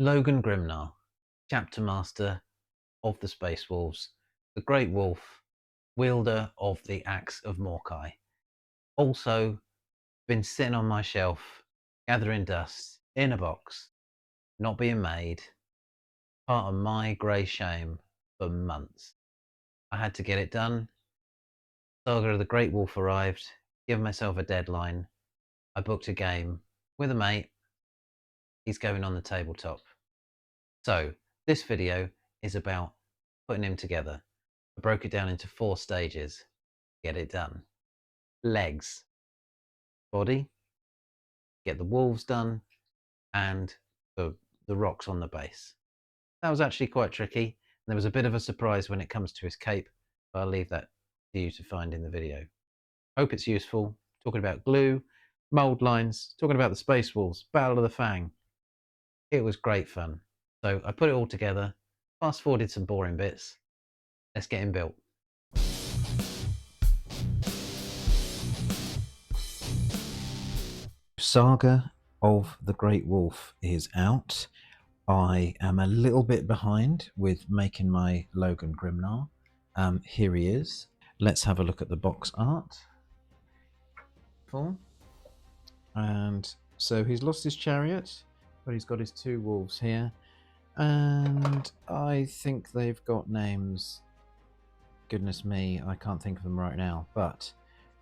Logan Grimnar, Chapter Master of the Space Wolves, the Great Wolf, wielder of the Axe of Morkai. Also, been sitting on my shelf, gathering dust, in a box, not being made, part of my grey shame for months. I had to get it done. Saga of the Great Wolf arrived, given myself a deadline. I booked a game with a mate. He's going on the tabletop. So, this video is about putting him together. I broke it down into 4 stages. Get it done. Legs, body, get the wolves done, and the rocks on the base. That was actually quite tricky. There was a bit of a surprise when it comes to his cape, but I'll leave that for you to find in the video. Hope it's useful. Talking about glue, mould lines, talking about the Space Wolves, Battle of the Fang. It was great fun. So I put it all together, fast forwarded some boring bits. Let's get him built. Saga of the Great Wolf is out. I am a little bit behind with making my Logan Grimnar. Here he is. Let's have a look at the box art. And so he's lost his chariot, but he's got his 2 wolves here. And I think they've got names. Goodness me, I can't think of them right now, but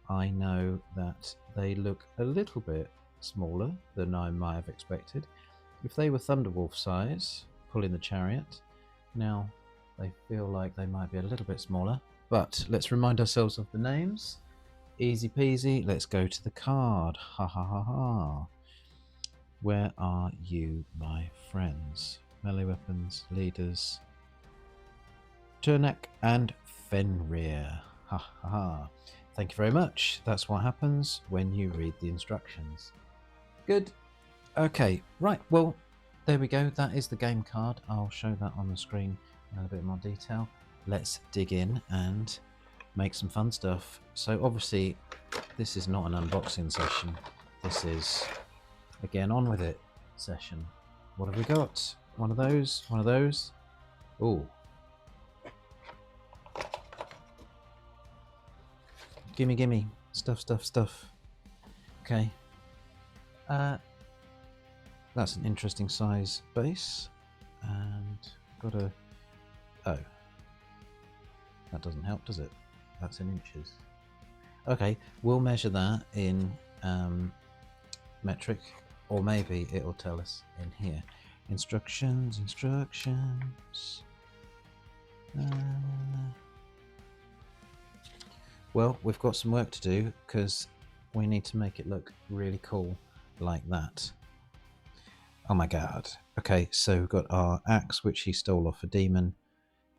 I know that they look a little bit smaller than I might have expected. If they were Thunderwolf size, pulling the chariot, now they feel like they might be a little bit smaller. But let's remind ourselves of the names. Easy peasy, let's go to the card. Ha ha ha ha. Where are you, my friends? Melee weapons, leaders. Tyrnak and Fenrir. Ha ha ha. Thank you very much. That's what happens when you read the instructions. Good. Okay, right, well, there we go. That is the game card. I'll show that on the screen in a bit more detail. Let's dig in and make some fun stuff. So obviously, this is not an unboxing session. This is a get on with it session. What have we got? One of those, one of those. Ooh. Gimme, gimme. Stuff, stuff, stuff. Okay. That's an interesting size base. And got a... Oh. That doesn't help, does it? That's in inches. Okay, we'll measure that in metric, or maybe it'll tell us in here. Instructions, instructions. Well, we've got some work to do because we need to make it look really cool like that. Oh my god. Okay, so we've got our axe, which he stole off a demon.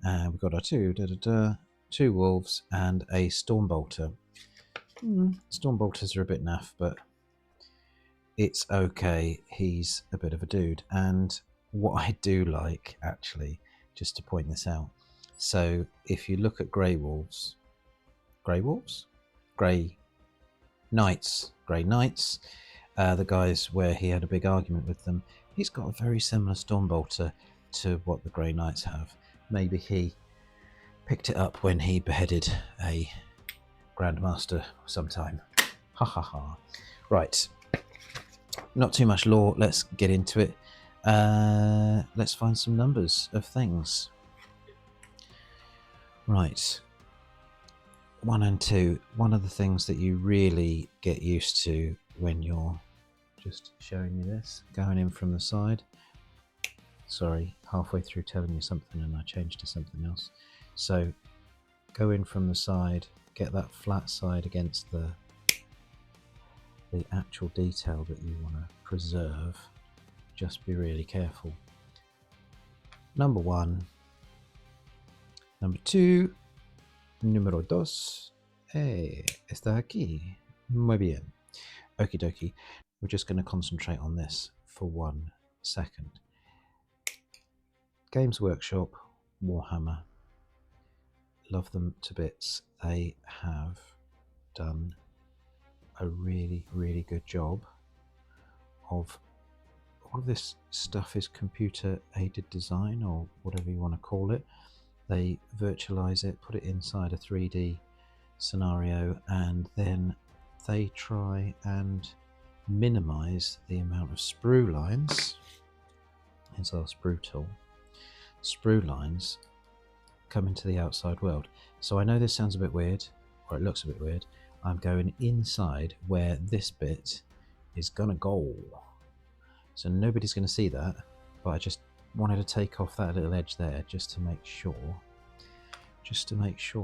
We've got our 2 wolves and a stormbolter. Stormbolters are a bit naff, but it's okay. He's a bit of a dude. And what I do like, actually, just to point this out, so if you look at Grey Wolves, Grey Knights, the guys where he had a big argument with them, he's got a very similar stormbolter to what the Grey Knights have. Maybe he picked it up when he beheaded a Grandmaster sometime. Ha ha ha. Right. Not too much lore. Let's get into it. Let's find some numbers of things. Right. 1 and 2. One of the things that you really get used to when you're just showing you this, going in from the side. Sorry, halfway through telling you something and I changed to something else. So go in from the side, get that flat side against the actual detail that you want to preserve. Just be really careful. Number 1. Number 2. Número 2. Está aquí. Muy bien. Okie dokie. We're just going to concentrate on this for 1 second. Games Workshop, Warhammer. Love them to bits. They have done a really, really good job of... Oh, all of this stuff is computer aided design, or whatever you want to call it. They virtualize it, put it inside a 3D scenario, and then they try and minimize the amount of sprue lines. Here's our sprue tool. Sprue lines come into the outside world. So I know this sounds a bit weird, or it looks a bit weird. I'm going inside where this bit is gonna go. So nobody's gonna see that, but I just wanted to take off that little edge there just to make sure,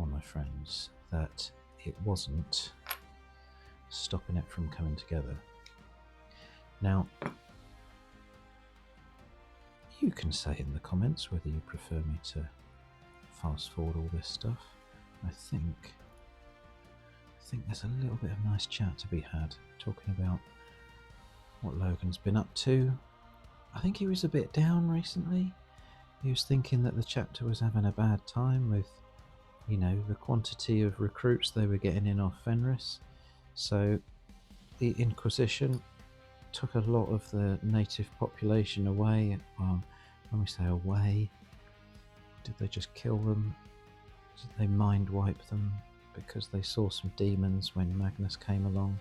my friends, that it wasn't stopping it from coming together. Now, you can say in the comments whether you prefer me to fast forward all this stuff. I think there's a little bit of nice chat to be had, talking about what Logan's been up to. I think he was a bit down recently. He was thinking that the chapter was having a bad time with, you know, the quantity of recruits they were getting in off Fenrir. So the Inquisition took a lot of the native population away. When we say away, did they just kill them? Did they mind wipe them because they saw some demons when Magnus came along?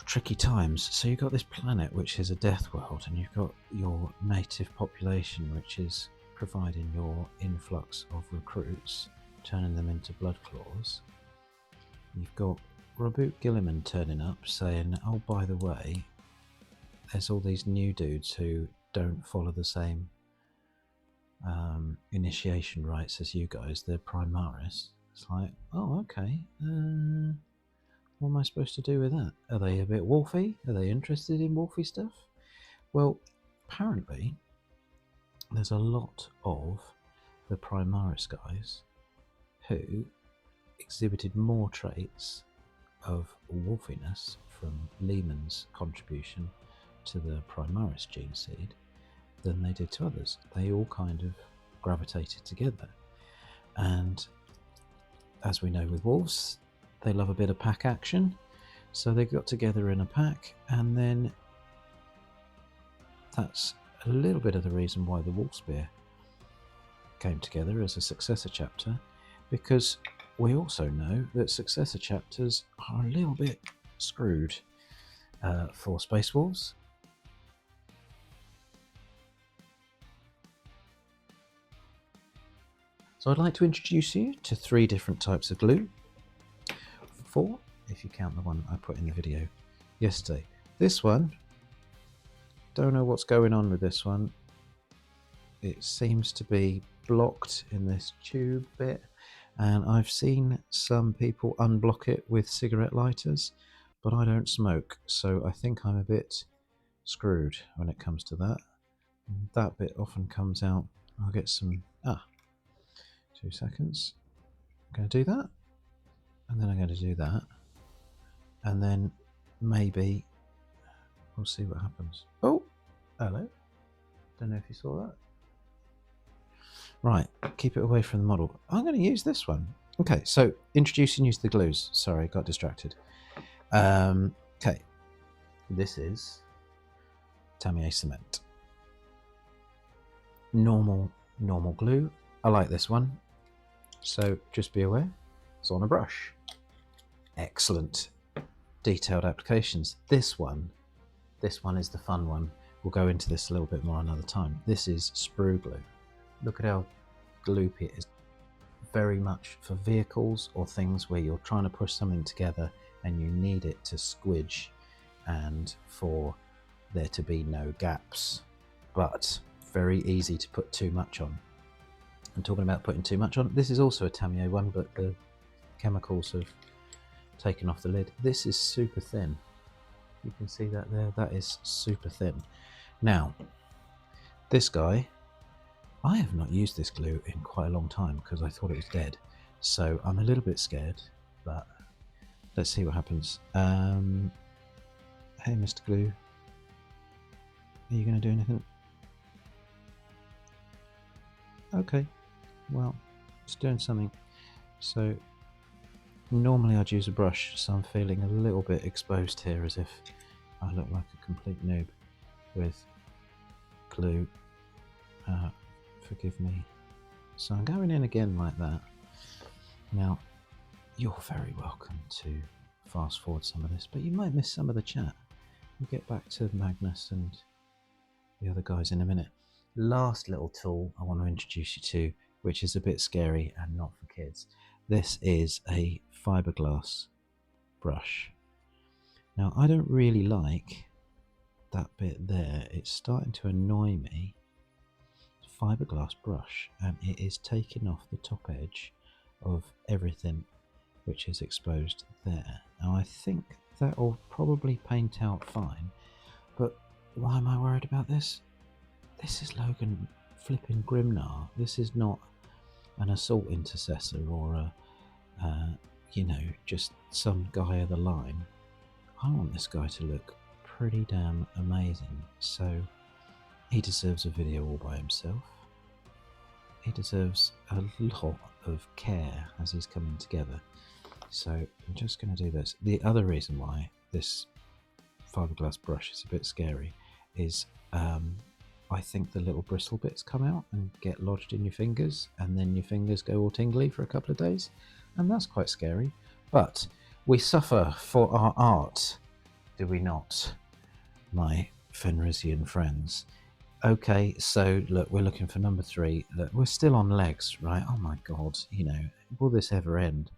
Tricky times. So you've got this planet which is a death world, and you've got your native population which is providing your influx of recruits, turning them into blood claws. You've got Raboot Gilliman turning up saying, oh, by the way, there's all these new dudes who don't follow the same initiation rites as you guys. They're Primaris. It's like, oh, okay. What am I supposed to do with that? Are they a bit wolfy? Are they interested in wolfy stuff? Well, apparently there's a lot of the Primaris guys who exhibited more traits of wolfiness from Lehman's contribution to the Primaris gene seed than they did to others. They all kind of gravitated together. And as we know with wolves, they love a bit of pack action. So they got together in a pack, and then that's a little bit of the reason why the Wolfspear came together as a successor chapter, because we also know that successor chapters are a little bit screwed for Space Wolves. So I'd like to introduce you to 3 different types of glue. 4, if you count the one I put in the video yesterday. This one, don't know what's going on with this one. It seems to be blocked in this tube bit, and I've seen some people unblock it with cigarette lighters, but I don't smoke, so I think I'm a bit screwed when it comes to that. That bit often comes out. I'll get some 2 seconds. I'm going to do that, and then I'm going to do that, and then maybe we'll see what happens. Oh, hello. Don't know if you saw that. Right, keep it away from the model. I'm going to use this one. Okay, so introducing you to the glues. Sorry, got distracted. Okay, this is Tamiya cement. Normal glue. I like this one. So just be aware, it's on a brush. Excellent detailed applications. This one is the fun one. We'll go into this a little bit more another time. This is sprue glue. Look at how gloopy it is. Very much for vehicles or things where you're trying to push something together and you need it to squidge and for there to be no gaps, but very easy to put too much on. I'm talking about putting too much on. This is also a Tamiya one, but the chemicals have taken off the lid. This is super thin. You can see that there. That is super thin. Now, this guy, I have not used this glue in quite a long time because I thought it was dead. So I'm a little bit scared, but let's see what happens. Hey, Mr. Glue, are you going to do anything? Okay, well, it's doing something. So normally I'd use a brush, so I'm feeling a little bit exposed here, as if I look like a complete noob with glue. Forgive me. So I'm going in again like that. Now, you're very welcome to fast forward some of this, but you might miss some of the chat. We'll get back to Magnus and the other guys in a minute. Last little tool I want to introduce you to, which is a bit scary and not for kids. This is a fiberglass brush. Now, I don't really like that bit there. It's starting to annoy me. Fiberglass brush, and it is taking off the top edge of everything which is exposed there. Now, I think that will probably paint out fine, but why am I worried about this? This is Logan flipping Grimnar. This is not an assault intercessor or a you know, just some guy of the line. I want this guy to look pretty damn amazing, so he deserves a video all by himself. He deserves a lot of care as he's coming together. So I'm just going to do this. The other reason why this fiberglass brush is a bit scary is I think the little bristle bits come out and get lodged in your fingers, and then your fingers go all tingly for a couple of days, and that's quite scary. But we suffer for our art, do we not, my Fenrisian friends? Okay, so look, we're looking for number 3. Look, we're still on legs, right? Oh my god, you know, will this ever end?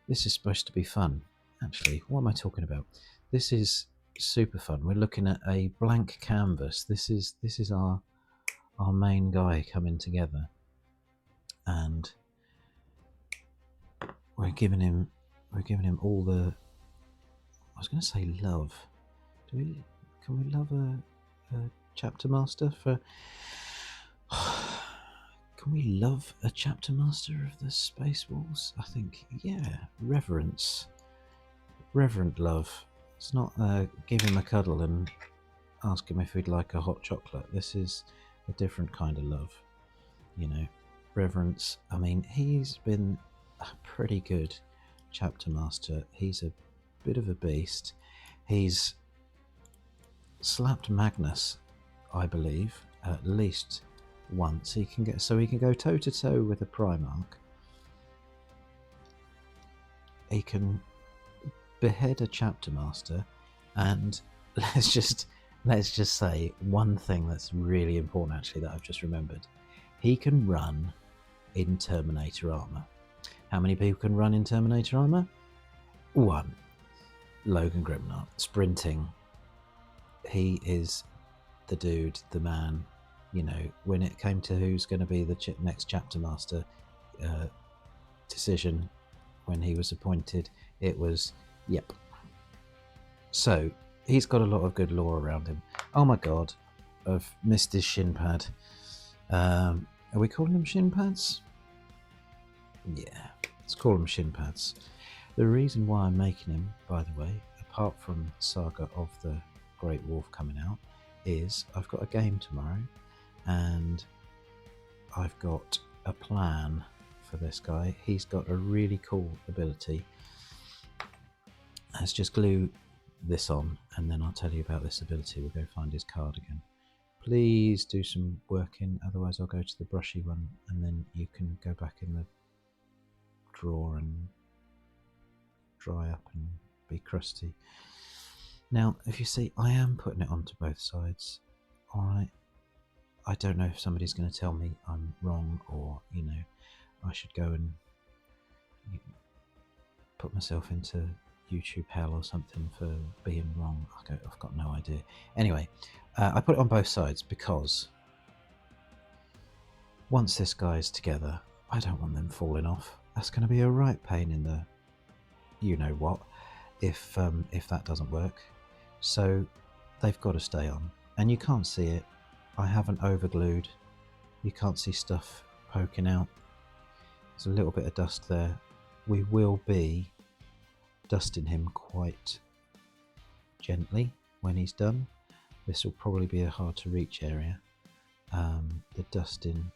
This is supposed to be fun. Actually, what am I talking about? This is super fun. We're looking at a blank canvas. This is our main guy coming together, and we're giving him all the, I was going to say love. Can we love a chapter master for? Can we love a chapter master of the Space Wolves? I think, yeah, reverence, reverent love. It's not give him a cuddle and ask him if he'd like a hot chocolate. This is a different kind of love, you know. Reverence. I mean, he's been a pretty good chapter master. He's a bit of a beast. He's slapped Magnus, I believe, at least once. He can go toe to toe with a Primarch. He can behead a chapter master, and let's just say one thing that's really important actually that I've just remembered. He can run in Terminator armor. How many people can run in Terminator armor? 1. Logan Grimnar, sprinting. He is the dude, the man. You know, when it came to who's going to be the next chapter master decision when he was appointed, it was, yep. So he's got a lot of good lore around him. Oh my god, I've missed his shin pad. Are we calling them shin pads? Yeah, let's call them shin pads. The reason why I'm making him, by the way, apart from Saga of the Great Wolf coming out, is I've got a game tomorrow, and I've got a plan for this guy. He's got a really cool ability. Let's just glue this on, and then I'll tell you about this ability. We'll go find his card again. Please do some working, otherwise I'll go to the brushy one, and then you can go back in the drawer and dry up and be crusty. Now, if you see, I am putting it onto both sides. Alright, I don't know if somebody's going to tell me I'm wrong, or, you know, I should go and put myself into YouTube hell or something for being wrong. I've got no idea. Anyway, I put it on both sides because once this guy's together, I don't want them falling off. That's going to be a right pain in the you-know-what if that doesn't work. So they've got to stay on. And you can't see it. I haven't overglued. You can't see stuff poking out. There's a little bit of dust there. We will be dusting him quite gently when he's done. This will probably be a hard to reach area. The dusting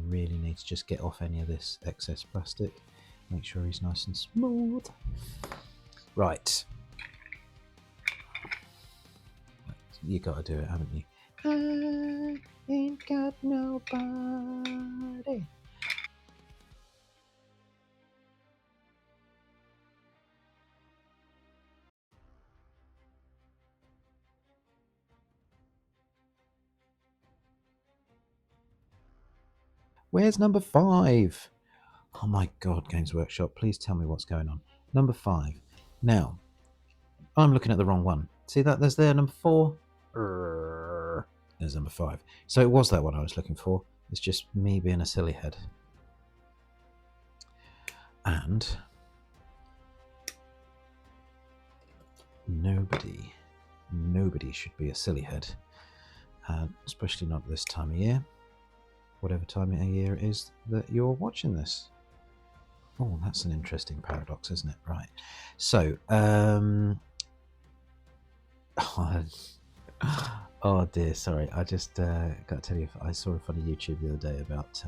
really needs to just get off any of this excess plastic. Make sure he's nice and smooth. Right. You got to do it, haven't you? I ain't got nobody. Where's number 5? Oh my god, Games Workshop, please tell me what's going on. Number 5. Now, I'm looking at the wrong one. See that? There's there, number 4. There's number 5. So it was that one I was looking for. It's just me being a silly head. And nobody should be a silly head. Especially not this time of year. Whatever time of year it is that you're watching this. Oh, that's an interesting paradox, isn't it? Right. So, oh dear, sorry. I just got to tell you, I saw a funny YouTube the other day about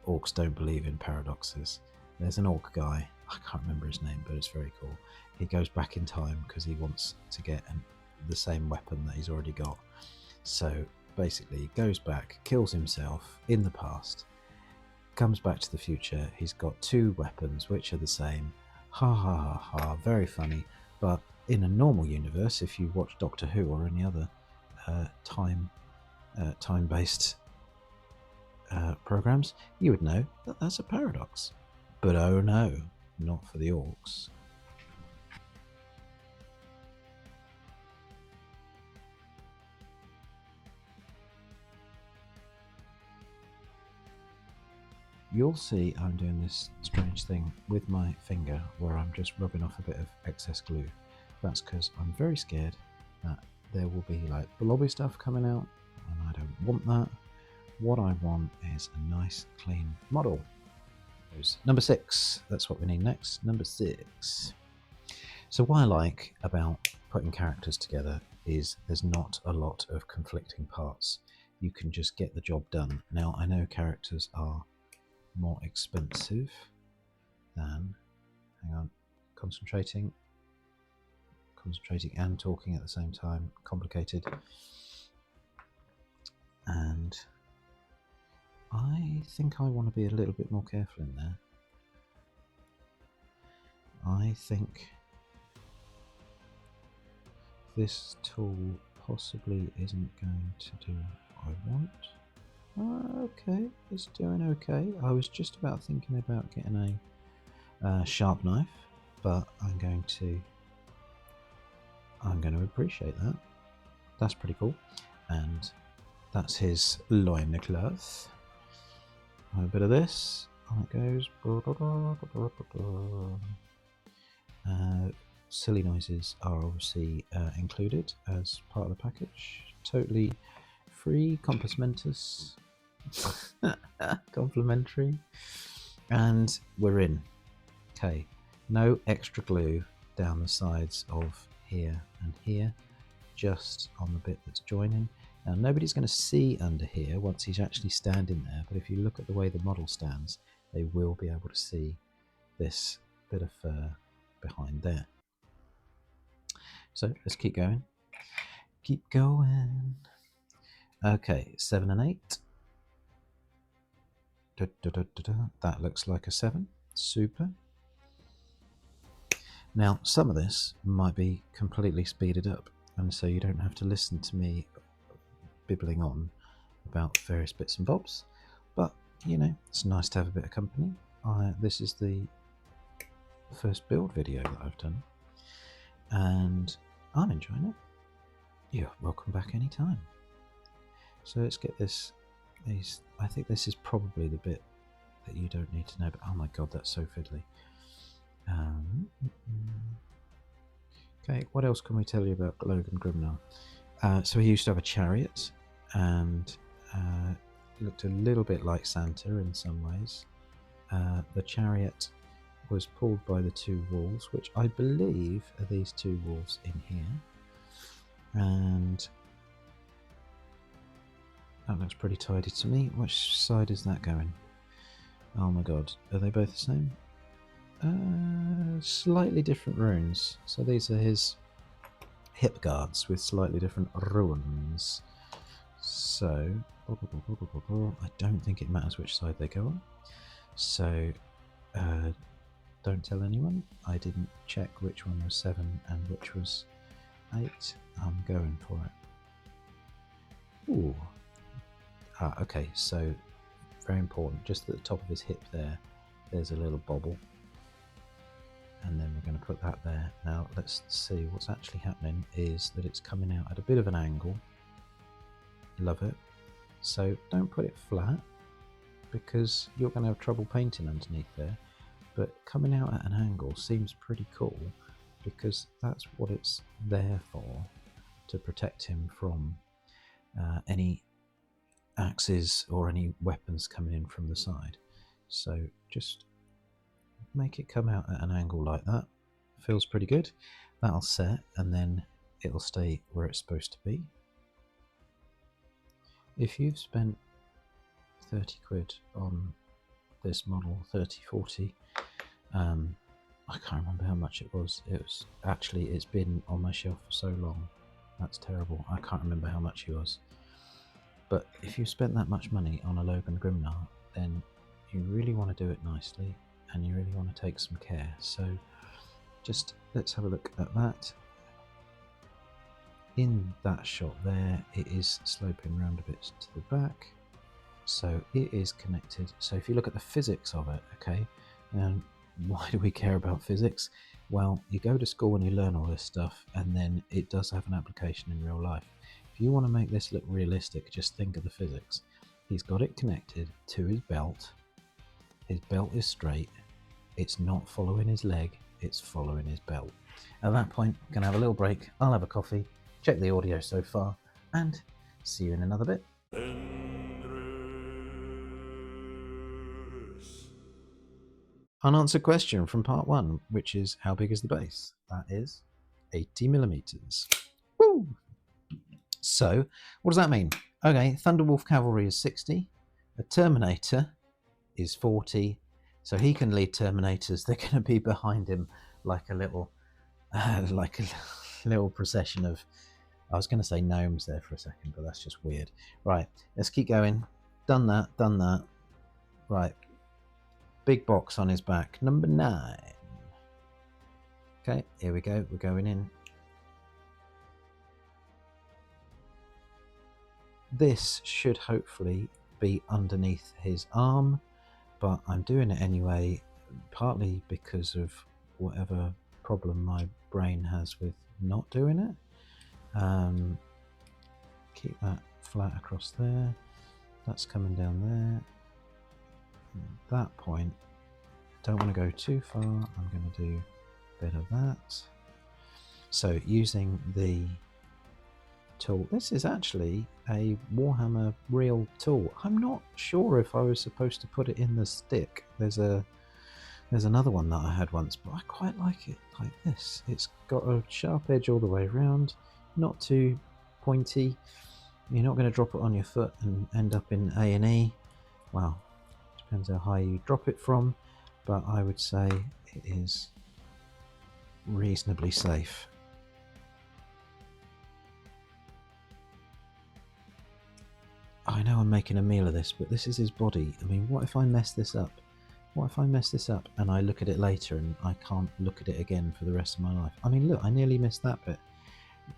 orcs don't believe in paradoxes. There's an orc guy, I can't remember his name, but it's very cool. He goes back in time because he wants to get the same weapon that he's already got. So basically, he goes back, kills himself in the past, comes back to the future. He's got 2 weapons which are the same. Ha ha ha ha, very funny. But in a normal universe, if you watch Doctor Who or any other time-based programs, you would know that that's a paradox. But oh no, not for the orcs. You'll see I'm doing this strange thing with my finger where I'm just rubbing off a bit of excess glue. That's because I'm very scared that there will be like blobby stuff coming out, and I don't want that. What I want is a nice clean model. Number 6, that's what we need next. Number 6. So what I like about putting characters together is there's not a lot of conflicting parts. You can just get the job done. Now I know characters are more expensive than, hang on, concentrating and talking at the same time, complicated. And I think I want to be a little bit more careful in there. I think this tool possibly isn't going to do what I want. Okay, it's doing okay. I was just about thinking about getting a sharp knife, but I'm going to appreciate that. That's pretty cool. And that's his loincloth. A bit of this, on it goes. Silly noises are obviously included as part of the package. Totally free, compass mentis. Complimentary. And we're in. Okay, no extra glue down the sides of here and here, just on the bit that's joining. Now nobody's going to see under here once he's actually standing there, but if you look at the way the model stands, they will be able to see this bit of fur behind there. So let's keep going. Keep going. Okay, 7 and 8. That looks like a 7. Super. Now, some of this might be completely speeded up, and so you don't have to listen to me bibbling on about various bits and bobs. But, you know, it's nice to have a bit of company. This is the first build video that I've done, and I'm enjoying it. You're welcome back anytime. So let's get this. I think this is probably the bit that you don't need to know, but oh my god, that's so fiddly. Okay, what else can we tell you about Logan Grimnar? So he used to have a chariot, and looked a little bit like Santa in some ways. The chariot was pulled by the 2 wolves, which I believe are these 2 wolves in here. And that looks pretty tidy to me. Which side is that going? Oh my god, are they both the same? Slightly different runes. So these are his hip guards with slightly different runes. So I don't think it matters which side they go on. So don't tell anyone. I didn't check which one was 7 and which was 8. I'm going for it. Ooh. Okay, so very important. Just at the top of his hip there's a little bobble. And then we're going to put that there. Now let's see what's actually happening is that it's coming out at a bit of an angle. Love it. So don't put it flat because you're going to have trouble painting underneath there. But coming out at an angle seems pretty cool because that's what it's there for, to protect him from any axes or any weapons coming in from the side. So just make it come out at an angle like that. Feels pretty good. That'll set and then it'll stay where it's supposed to be. If you've spent 30 quid on this model, 30, 40, I can't remember how much it was. It's been on my shelf for so long. That's terrible. I can't remember how much it was. But if you spent that much money on a Logan Grimnar, then you really want to do it nicely and you really want to take some care. So just let's have a look at that. In that shot there, it is sloping round a bit to the back. So it is connected. So if you look at the physics of it, okay, and why do we care about physics? Well, you go to school and you learn all this stuff, and then it does have an application in real life. If you want to make this look realistic, just think of the physics. He's got it connected to his belt. His belt is straight. It's not following his leg, it's following his belt. At that point, I'm going to have a little break. I'll have a coffee, check the audio so far, and see you in another bit. Unanswered question from part 1, which is how big is the base? That is 80 millimeters. Woo! So, what does that mean? Okay, Thunderwolf Cavalry is 60, a Terminator is 40, so he can lead Terminators. They're going to be behind him like a little procession of, I was going to say gnomes there for a second, but that's just weird. Right, let's keep going. Done that. Right. Big box on his back, number 9. Okay, here we go. We're going in. This should hopefully be underneath his arm, but I'm doing it anyway, partly because of whatever problem my brain has with not doing it. Keep that flat across there. That's coming down there. At that point, don't want to go too far. I'm going to do a bit of that. So using the tool, this is actually a Warhammer real tool. I'm not sure if I was supposed to put it in the stick. There's another one that I had once, but I quite like it like this. It's got a sharp edge all the way around, not too pointy. You're not going to drop it on your foot and end up in A&E. Well, depends how high you drop it from, but I would say it is reasonably safe. I know I'm making a meal of this, but this is his body. I mean, what if I mess this up? What if I mess this up and I look at it later and I can't look at it again for the rest of my life? I mean, look, I nearly missed that bit.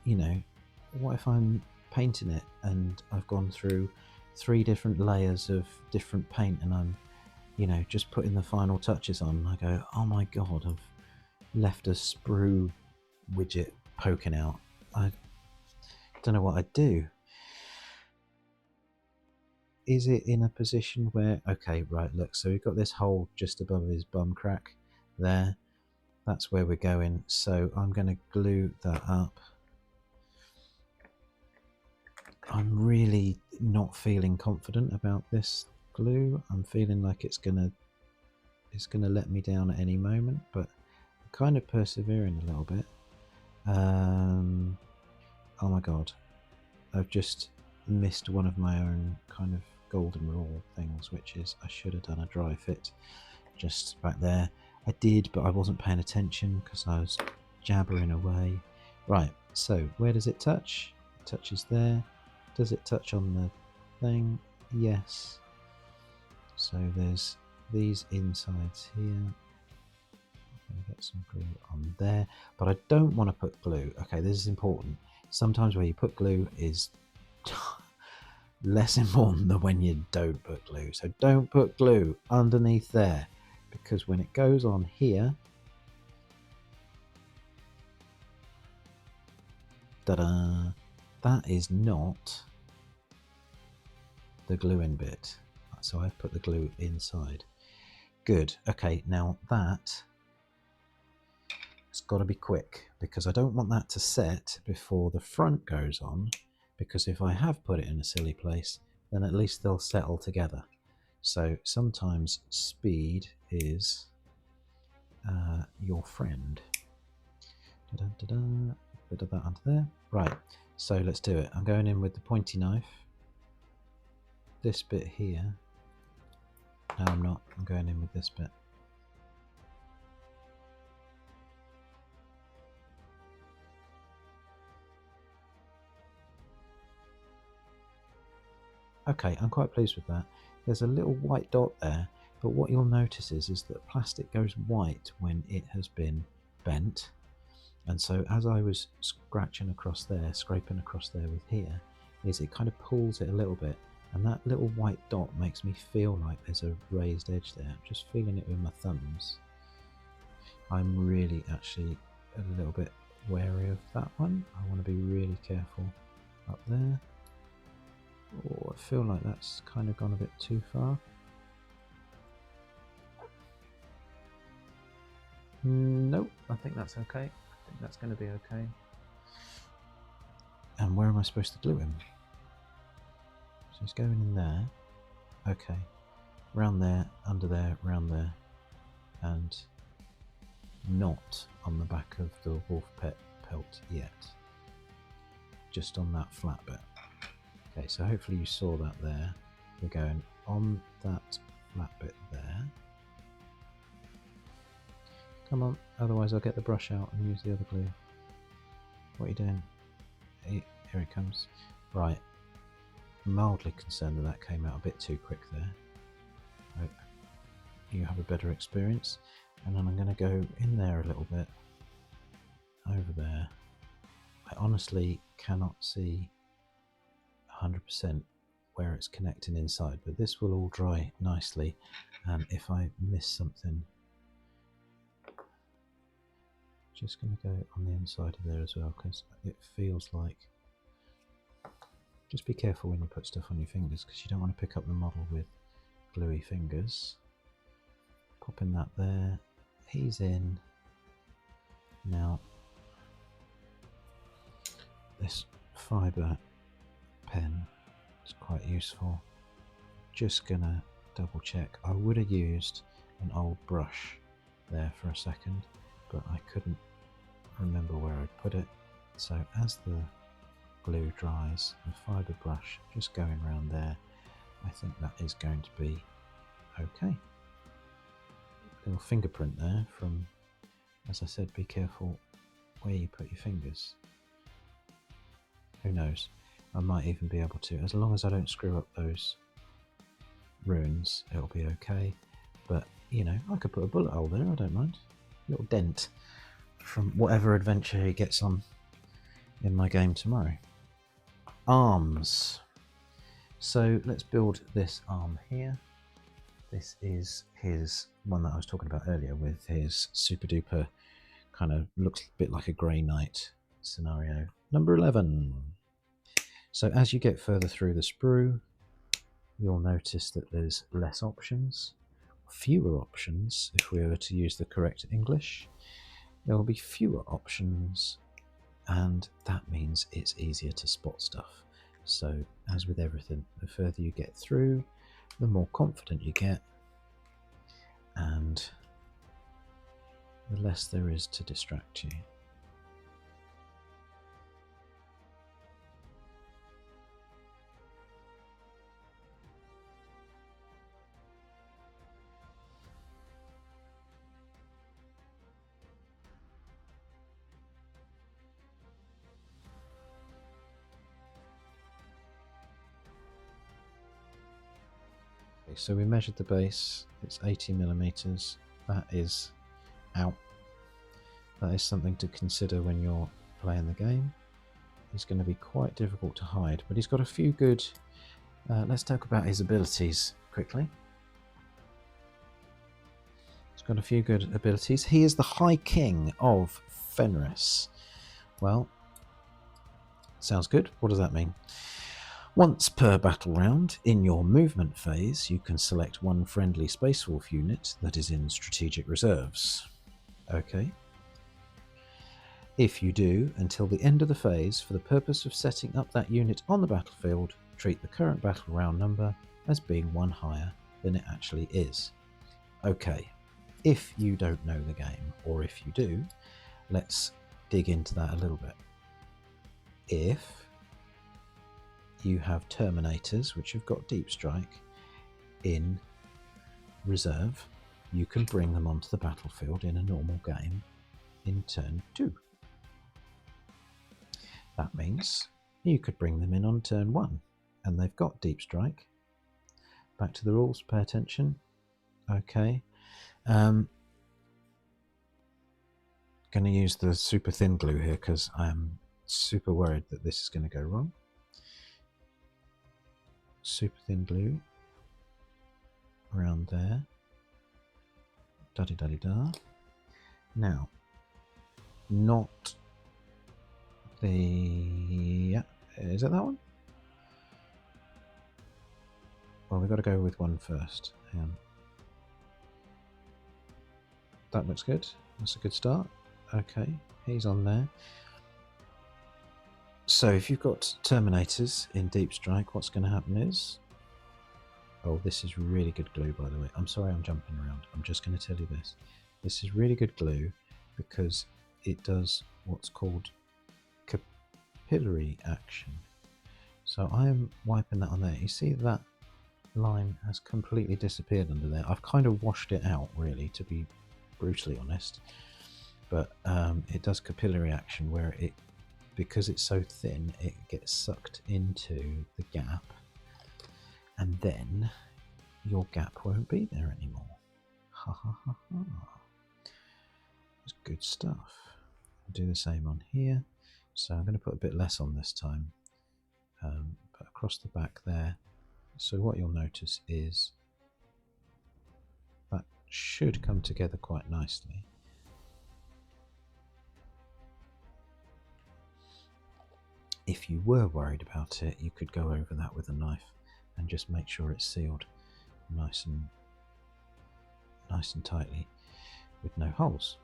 You know, what if I'm painting it and I've gone through 3 different layers of different paint and I'm, you know, just putting the final touches on and I go, oh my god, I've left a sprue widget poking out. I don't know what I'd do. Is it in a position where, okay, right, look, so we've got this hole just above his bum crack there. That's where we're going. So I'm going to glue that up. I'm really not feeling confident about this glue. I'm feeling like it's gonna let me down at any moment, but I'm kind of persevering a little bit. Oh my god, I've just missed one of my own kind of golden rule things, which is I should have done a dry fit just back there. I did, but I wasn't paying attention because I was jabbering away. Right, so where does it touch? It touches there. Does it touch on the thing? Yes. So there's these insides here. I'm going to get some glue on there, but I don't want to put glue. Okay, this is important. Sometimes where you put glue is less important than when you don't put glue. So don't put glue underneath there, because when it goes on here, ta-da, that is not the glue in bit. So I've put the glue inside. Good. Okay, now that it's got to be quick, because I don't want that to set before the front goes on, because if I have put it in a silly place, then at least they'll settle together. So sometimes speed is your friend. Da-da-da-da. Bit of that under there. Right, so let's do it. I'm going in with the pointy knife. This bit here. No, I'm not. I'm going in with this bit. Okay, I'm quite pleased with that. There's a little white dot there, but what you'll notice is that plastic goes white when it has been bent. And so as I was scratching across there, scraping across there with here, is it kind of pulls it a little bit. And that little white dot makes me feel like there's a raised edge there. I'm just feeling it with my thumbs. I'm really actually a little bit wary of that one. I want to be really careful up there. Oh, I feel like that's kind of gone a bit too far. Nope, I think that's okay. I think that's going to be okay. And where am I supposed to glue him? So he's going in there. Okay. Round there, under there, round there. And not on the back of the wolf pet pelt yet. Just on that flat bit. Okay, so hopefully you saw that there. We're going on that flat bit there. Come on, otherwise I'll get the brush out and use the other glue. What are you doing? Here it comes. Right. Mildly concerned that that came out a bit too quick there. Hope you have a better experience. And then I'm going to go in there a little bit. Over there. I honestly cannot see 100% where it's connecting inside, but this will all dry nicely. And if I miss something, just going to go on the inside of there as well, because it feels like, just be careful when you put stuff on your fingers, because you don't want to pick up the model with gluey fingers. Popping that there. He's in. Now this fibre pen is quite useful. Just gonna double check. I would have used an old brush there for a second, but I couldn't remember where I'd put it. So as the glue dries, the fibre brush just going around there, I think that is going to be okay. Little fingerprint there from, as I said, be careful where you put your fingers. Who knows? I might even be able to, as long as I don't screw up those runes, it'll be okay. But, you know, I could put a bullet hole there, I don't mind. A little dent from whatever adventure he gets on in my game tomorrow. Arms. So let's build this arm here. This is his one that I was talking about earlier with his super duper kind of looks a bit like a Grey Knight scenario. Number 11. So as you get further through the sprue, you'll notice that there's less options, fewer options if we were to use the correct English. There will be fewer options, and that means it's easier to spot stuff. So as with everything, the further you get through, the more confident you get, and the less there is to distract you. So we measured the base. It's 80 millimeters. That is out. That is something to consider when you're playing the game. He's going to be quite difficult to hide, but he's got a few good... let's talk about his abilities quickly. He's got a few good abilities. He is the High King of Fenrir. Well, sounds good. What does that mean? Once per battle round, in your movement phase, you can select one friendly Space Wolf unit that is in strategic reserves. Okay. If you do, until the end of the phase, for the purpose of setting up that unit on the battlefield, treat the current battle round number as being one higher than it actually is. Okay, if you don't know the game, or if you do, let's dig into that a little bit. If you have Terminators, which have got Deep Strike, in reserve, you can bring them onto the battlefield in a normal game in turn 2. That means you could bring them in on turn 1, and they've got Deep Strike. Back to the rules, pay attention. Okay. Going to use the super thin glue here because I'm super worried that this is going to go wrong. Super thin glue around there. Da-di-da-di-da. Now, not the... yeah, is it that one? Well, we've got to go with one first. Hang on. That looks good. That's a good start. Okay, he's on there. So if you've got Terminators in Deep Strike, what's going to happen is... oh, this is really good glue, by the way. I'm sorry I'm jumping around. I'm just going to tell you this. This is really good glue because it does what's called capillary action. So I am wiping that on there. You see that line has completely disappeared under there. I've kind of washed it out, really, to be brutally honest. But it does capillary action where it, because it's so thin, it gets sucked into the gap, and then your gap won't be there anymore. Ha ha ha ha. It's good stuff. I'll do the same on here. So I'm going to put a bit less on this time, but across the back there. So what you'll notice is that should come together quite nicely. If you were worried about it, you could go over that with a knife and just make sure it's sealed nice and tightly with no holes.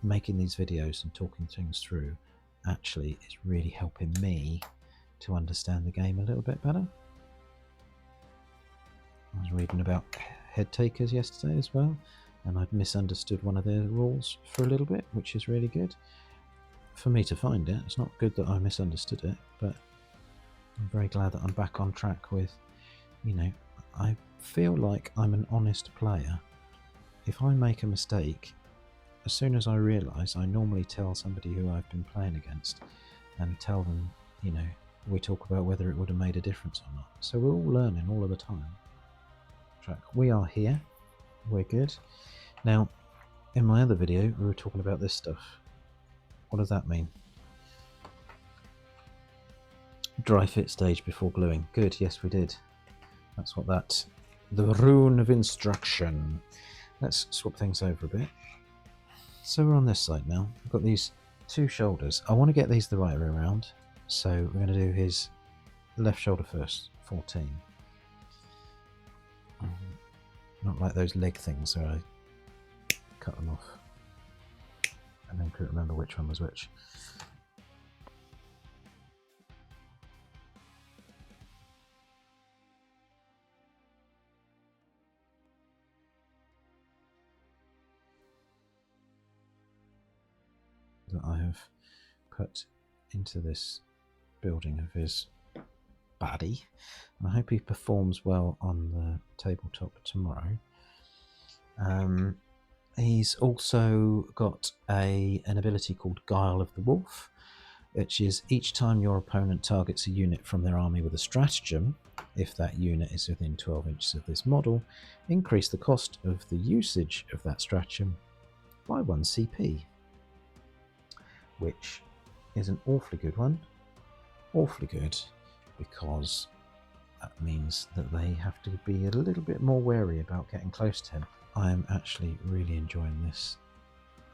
Making these videos and talking things through actually is really helping me to understand the game a little bit better. I was reading about head takers yesterday as well, and I'd misunderstood one of their rules for a little bit, which is really good for me to find it. It's not good that I misunderstood it, but I'm very glad that I'm back on track with, you know, I feel like I'm an honest player. If I make a mistake, as soon as I realise, I normally tell somebody who I've been playing against and tell them, you know, we talk about whether it would have made a difference or not. So we're all learning all of the time. We are here. We're good. Now, in my other video, we were talking about this stuff. What does that mean? Dry fit stage before gluing. Good, yes we did. That's what that... the rune of instruction. Let's swap things over a bit. So we're on this side now. I've got these two shoulders. I want to get these the right way around. So we're going to do his left shoulder first. 14. Not like those leg things where I cut them off and then couldn't remember which one was which. That I have put into this building of his baddie, and I hope he performs well on the tabletop tomorrow. He's also got an ability called Guile of the Wolf, which is each time your opponent targets a unit from their army with a stratagem, if that unit is within 12 inches of this model, increase the cost of the usage of that stratagem by 1 CP, which is an awfully good one. Awfully good, because that means that they have to be a little bit more wary about getting close to him. I am actually really enjoying this.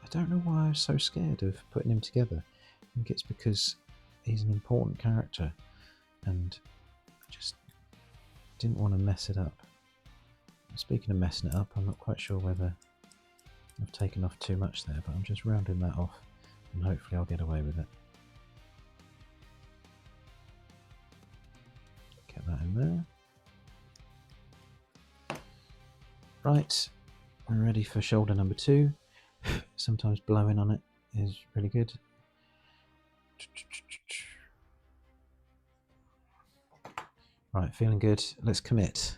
I don't know why I was so scared of putting him together. I think it's because he's an important character and I just didn't want to mess it up. Speaking of messing it up, I'm not quite sure whether I've taken off too much there, but I'm just rounding that off and hopefully I'll get away with it. Get that in there. Right, we're ready for shoulder number 2. Sometimes blowing on it is really good. Right, feeling good. Let's commit.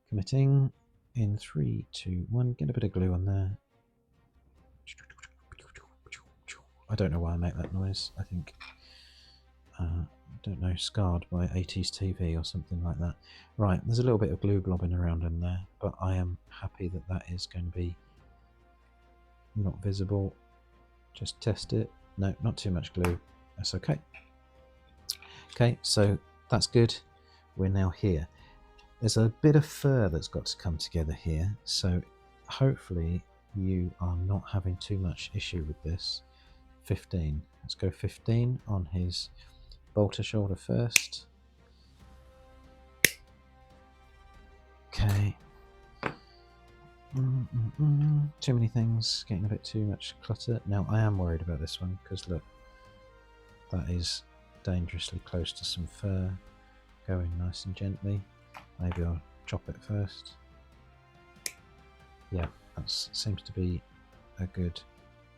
Committing in 3, 2, 1. Get a bit of glue on there. I don't know why I make that noise. I think, I don't know, scarred by 80s TV or something like that. Right, there's a little bit of glue globbing around in there, but I am happy that that is going to be not visible. Just test it. No, not too much glue. That's okay. Okay, so that's good. We're now here. There's a bit of fur that's got to come together here, so hopefully you are not having too much issue with this. 15. Let's go 15 on his bolter shoulder first. Okay. Too many things, getting a bit too much clutter. Now I am worried about this one because look, that is dangerously close to some fur. Going nice and gently. Maybe I'll chop it first. Yeah, that seems to be a good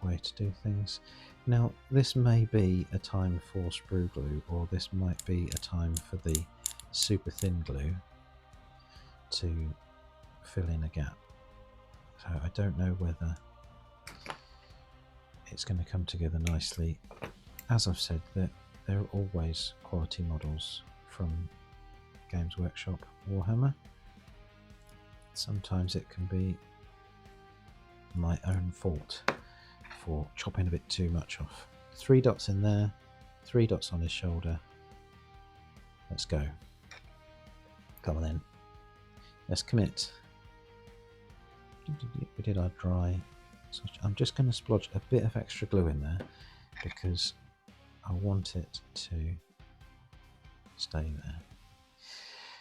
way to do things. Now this may be a time for sprue glue, or this might be a time for the super thin glue to fill in a gap. So I don't know whether it's going to come together nicely. As I've said, that there are always quality models from Games Workshop Warhammer. Sometimes it can be my own fault for chopping a bit too much off. 3 dots in there, 3 dots on his shoulder. Let's go. Come on then. Let's commit. We did our dry. So I'm just going to splodge a bit of extra glue in there because I want it to stay there.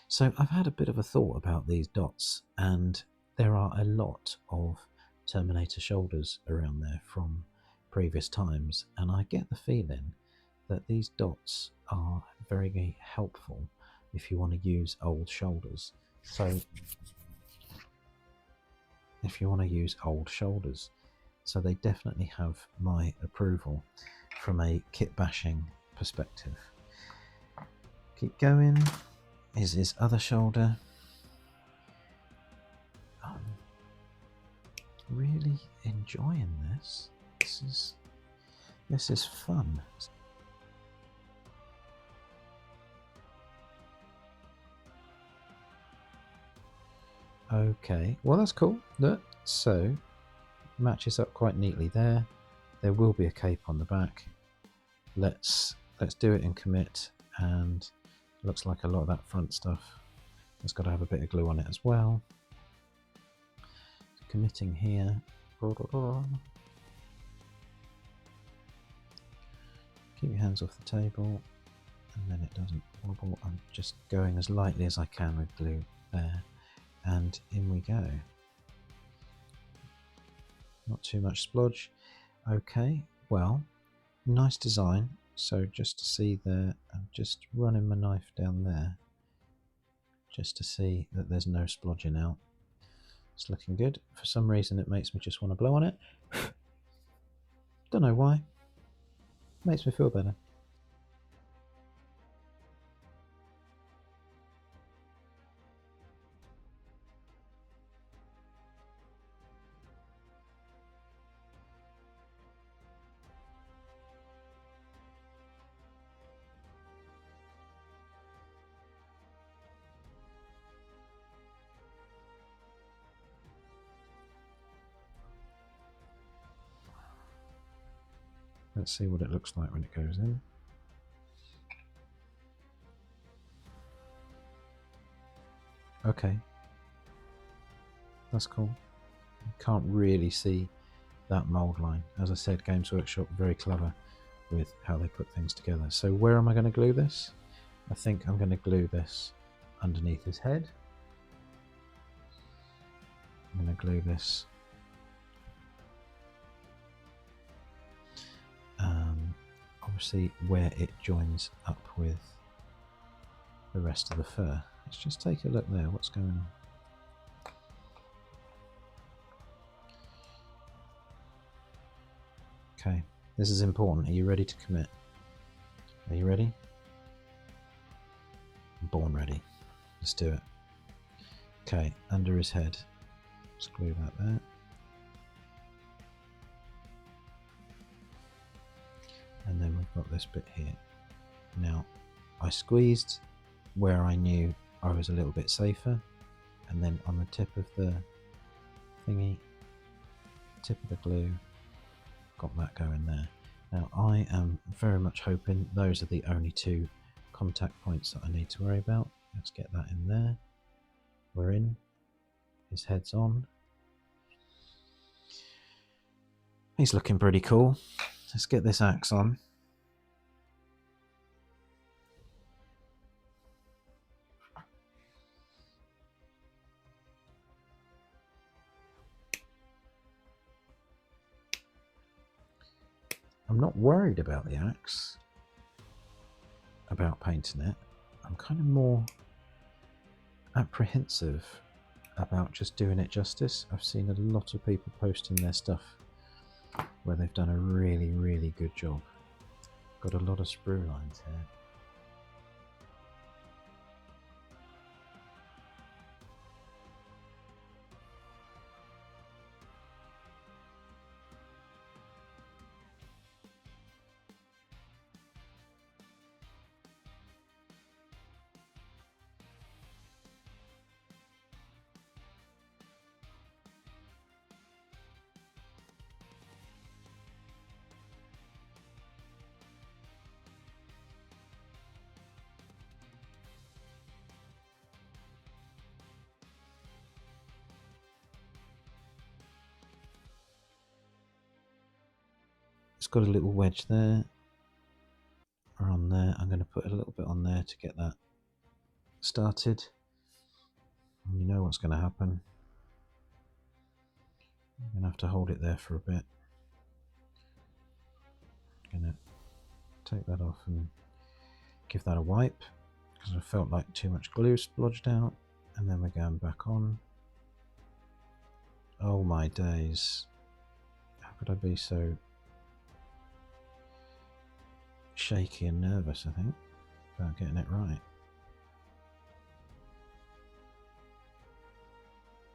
So I've had a bit of a thought about these dots, and there are a lot of Terminator shoulders around there from previous times, and I get the feeling that these dots are very helpful if you want to use old shoulders. So they definitely have my approval from a kit bashing perspective. Keep going. Is his other shoulder. Really enjoying this. This is fun. Okay, well that's cool. Look, so matches up quite neatly there. There will be a cape on the back. Let's do it and commit, and looks like a lot of that front stuff has got to have a bit of glue on it as well. Committing here. Keep your hands off the table, and then it doesn't wobble. I'm just going as lightly as I can with glue there, and in we go. Not too much splodge. Okay, well, nice design. So just to see there, I'm just running my knife down there just to see that there's no splodging out. It's looking good. For some reason it makes me just want to blow on it. Don't know why. Makes me feel better. Let's see what it looks like when it goes in. Okay, that's cool. You can't really see that mould line. As I said, Games Workshop very clever with how they put things together. So where am I going to glue this? I think I'm going to glue this underneath his head. I'm going to glue this obviously where it joins up with the rest of the fur. Let's just take a look there. What's going on? Okay, this is important. Are you ready to commit? Are you ready? I'm born ready. Let's do it. Okay, under his head. Let's glue that there. And then we've got this bit here. Now, I squeezed where I knew I was a little bit safer, and then on the tip of the thingy, tip of the glue, got that going there. Now, I am very much hoping those are the only two contact points that I need to worry about. Let's get that in there. We're in. His head's on. He's looking pretty cool. Let's get this axe on. I'm not worried about the axe, about painting it. I'm kind of more apprehensive about just doing it justice. I've seen a lot of people posting their stuff where they've done a really, really good job. Got a lot of sprue lines here. It's got a little wedge there, or on there. I'm going to put a little bit on there to get that started. And you know what's going to happen. I'm going to have to hold it there for a bit. I'm going to take that off and give that a wipe, because I felt like too much glue splodged out. And then we're going back on. Oh my days. How could I be so shaky and nervous, I think, about getting it right.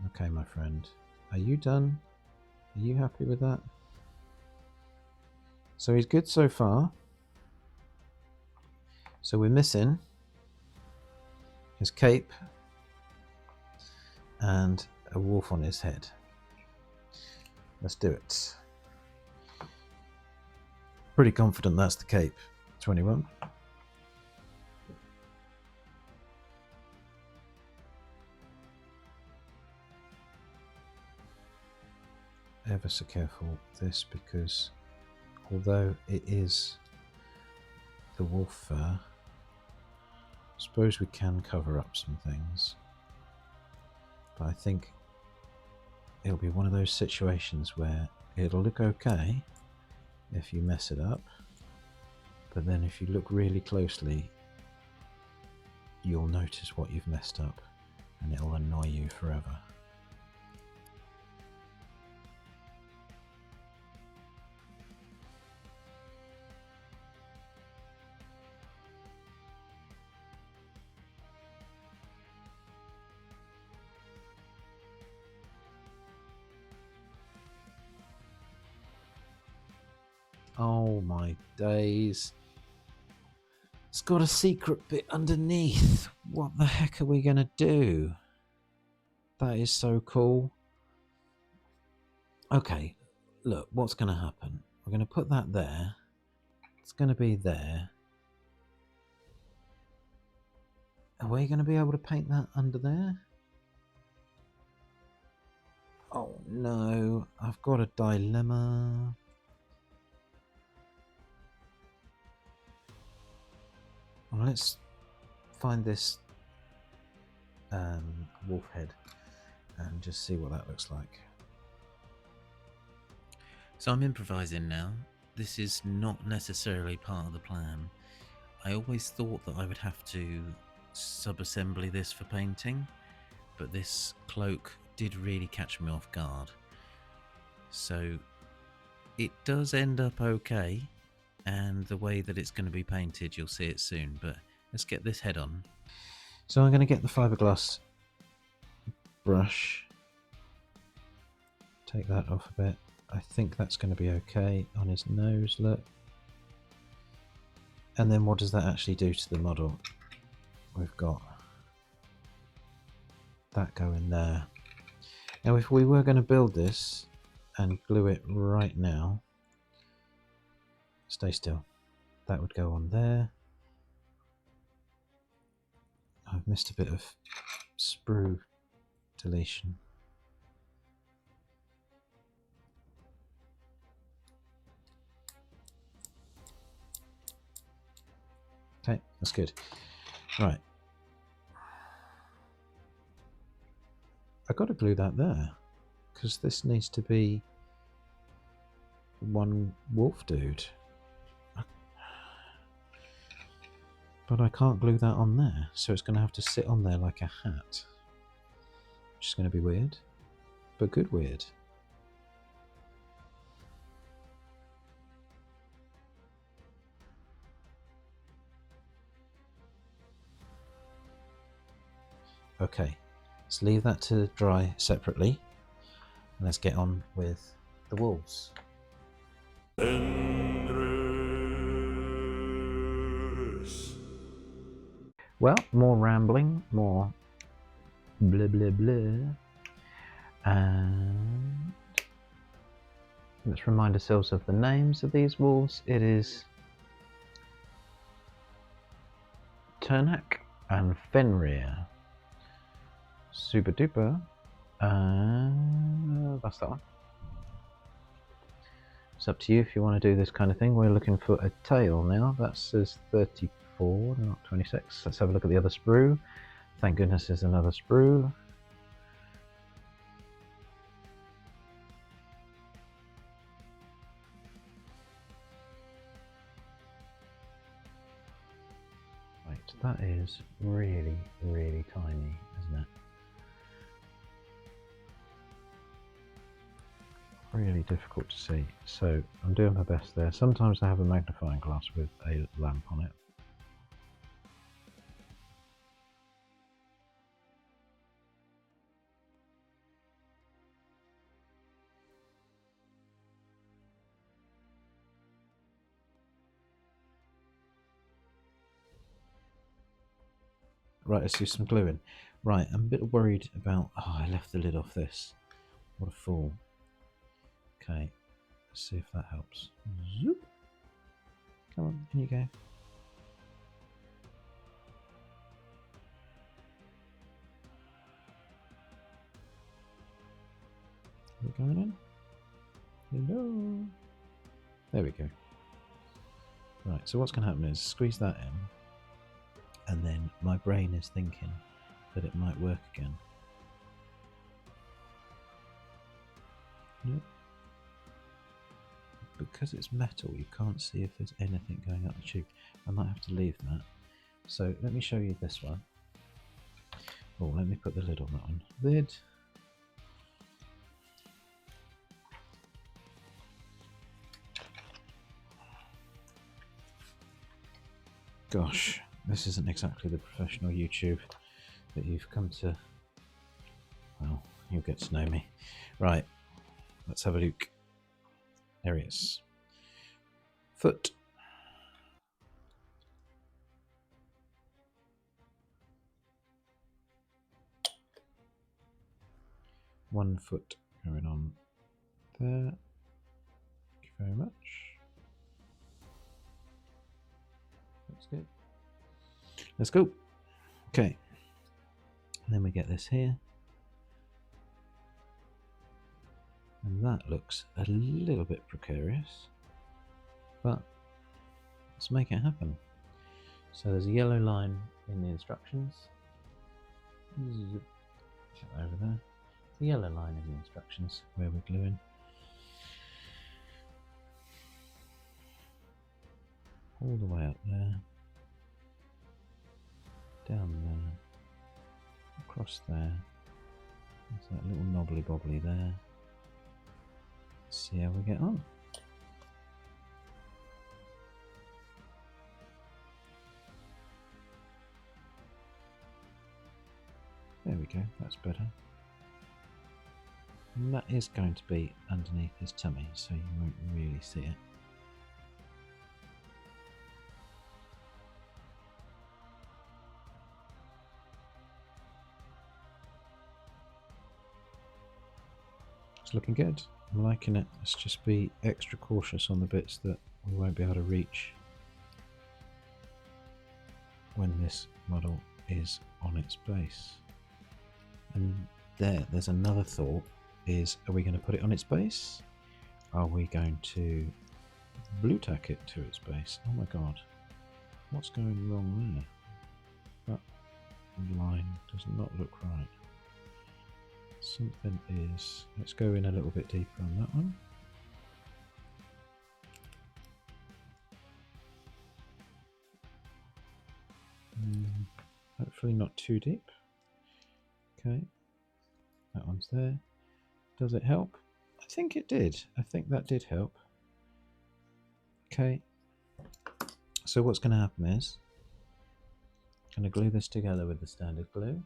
Okay, my friend. Are you done? Are you happy with that? So he's good so far. So we're missing his cape and a wolf on his head. Let's do it. Pretty confident that's the cape. 21. Ever so careful with this, because although it is the wolf fur, I suppose we can cover up some things. But I think it'll be one of those situations where it'll look okay if you mess it up, but then if you look really closely, you'll notice what you've messed up and it'll annoy you forever. Oh my days. It's got a secret bit underneath. What the heck are we going to do? That is so cool. Okay, look, what's going to happen? We're going to put that there. It's going to be there. Are we going to be able to paint that under there? Oh no, I've got a dilemma. Well, let's find this wolf head and just see what that looks like. So I'm improvising now. This is not necessarily part of the plan. I always thought that I would have to sub-assembly this for painting, but this cloak did really catch me off guard. So it does end up okay, and the way that it's going to be painted, you'll see it soon, but let's get this head on. So I'm going to get the fiberglass brush, take that off a bit. I think that's going to be okay on his nose, look. And then what does that actually do to the model? We've got that going there. Now if we were going to build this and glue it right now, stay still, that would go on there. I've missed a bit of sprue deletion. Okay, that's good. Right. I've got to glue that there, because this needs to be one wolf dude. But I can't glue that on there, so it's going to have to sit on there like a hat. Which is going to be weird, but good weird. Okay, let's leave that to dry separately, and let's get on with the wolves. Well, more rambling, more blah blah blah, and let's remind ourselves of the names of these wolves. It is Tyrnak and Fenrir. Super duper. That's that one. It's up to you if you want to do this kind of thing. We're looking for a tail now. That says 34, not 26. Let's have a look at the other sprue. Thank goodness there's another sprue. Right, that is really, really tiny, isn't it? Really difficult to see, so I'm doing my best there. Sometimes I have a magnifying glass with a lamp on it. Right, let's do some gluing. Right, I'm a bit worried about... Oh, I left the lid off this. What a fool. Okay, let's see if that helps. Zoop. Come on, in you go. Is it going in? Hello. There we go. Right, so what's going to happen is squeeze that in, and then my brain is thinking that it might work again. Nope. Because it's metal, you can't see if there's anything going up the tube. I might have to leave that. So let me show you this one. Oh, let me put the lid on that one. Lid. Gosh, this isn't exactly the professional YouTube that you've come to... Well, you'll get to know me. Right, let's have a look. There he is. Foot. One foot going on there. Thank you very much. That's good. Let's go. Okay. And then we get this here. And that looks a little bit precarious. But let's make it happen. So there's a yellow line in the instructions. Get over there. The yellow line in the instructions where we're gluing. All the way up there. Down there. Across there. There's that little knobbly bobbly there. Let's see how we get on. There we go, that's better. And that is going to be underneath his tummy, so you won't really see it. It's looking good. I'm liking it. Let's just be extra cautious on the bits that we won't be able to reach when this model is on its base. And there's another thought, is are we going to put it on its base? Are we going to blue tack it to its base? Oh my god, what's going wrong there? That line does not look right. Something is... Let's go in a little bit deeper on that one. Hopefully not too deep. Okay, that one's there. Does it help? I think it did. I think that did help. Okay, so what's going to happen is I'm going to glue this together with the standard glue.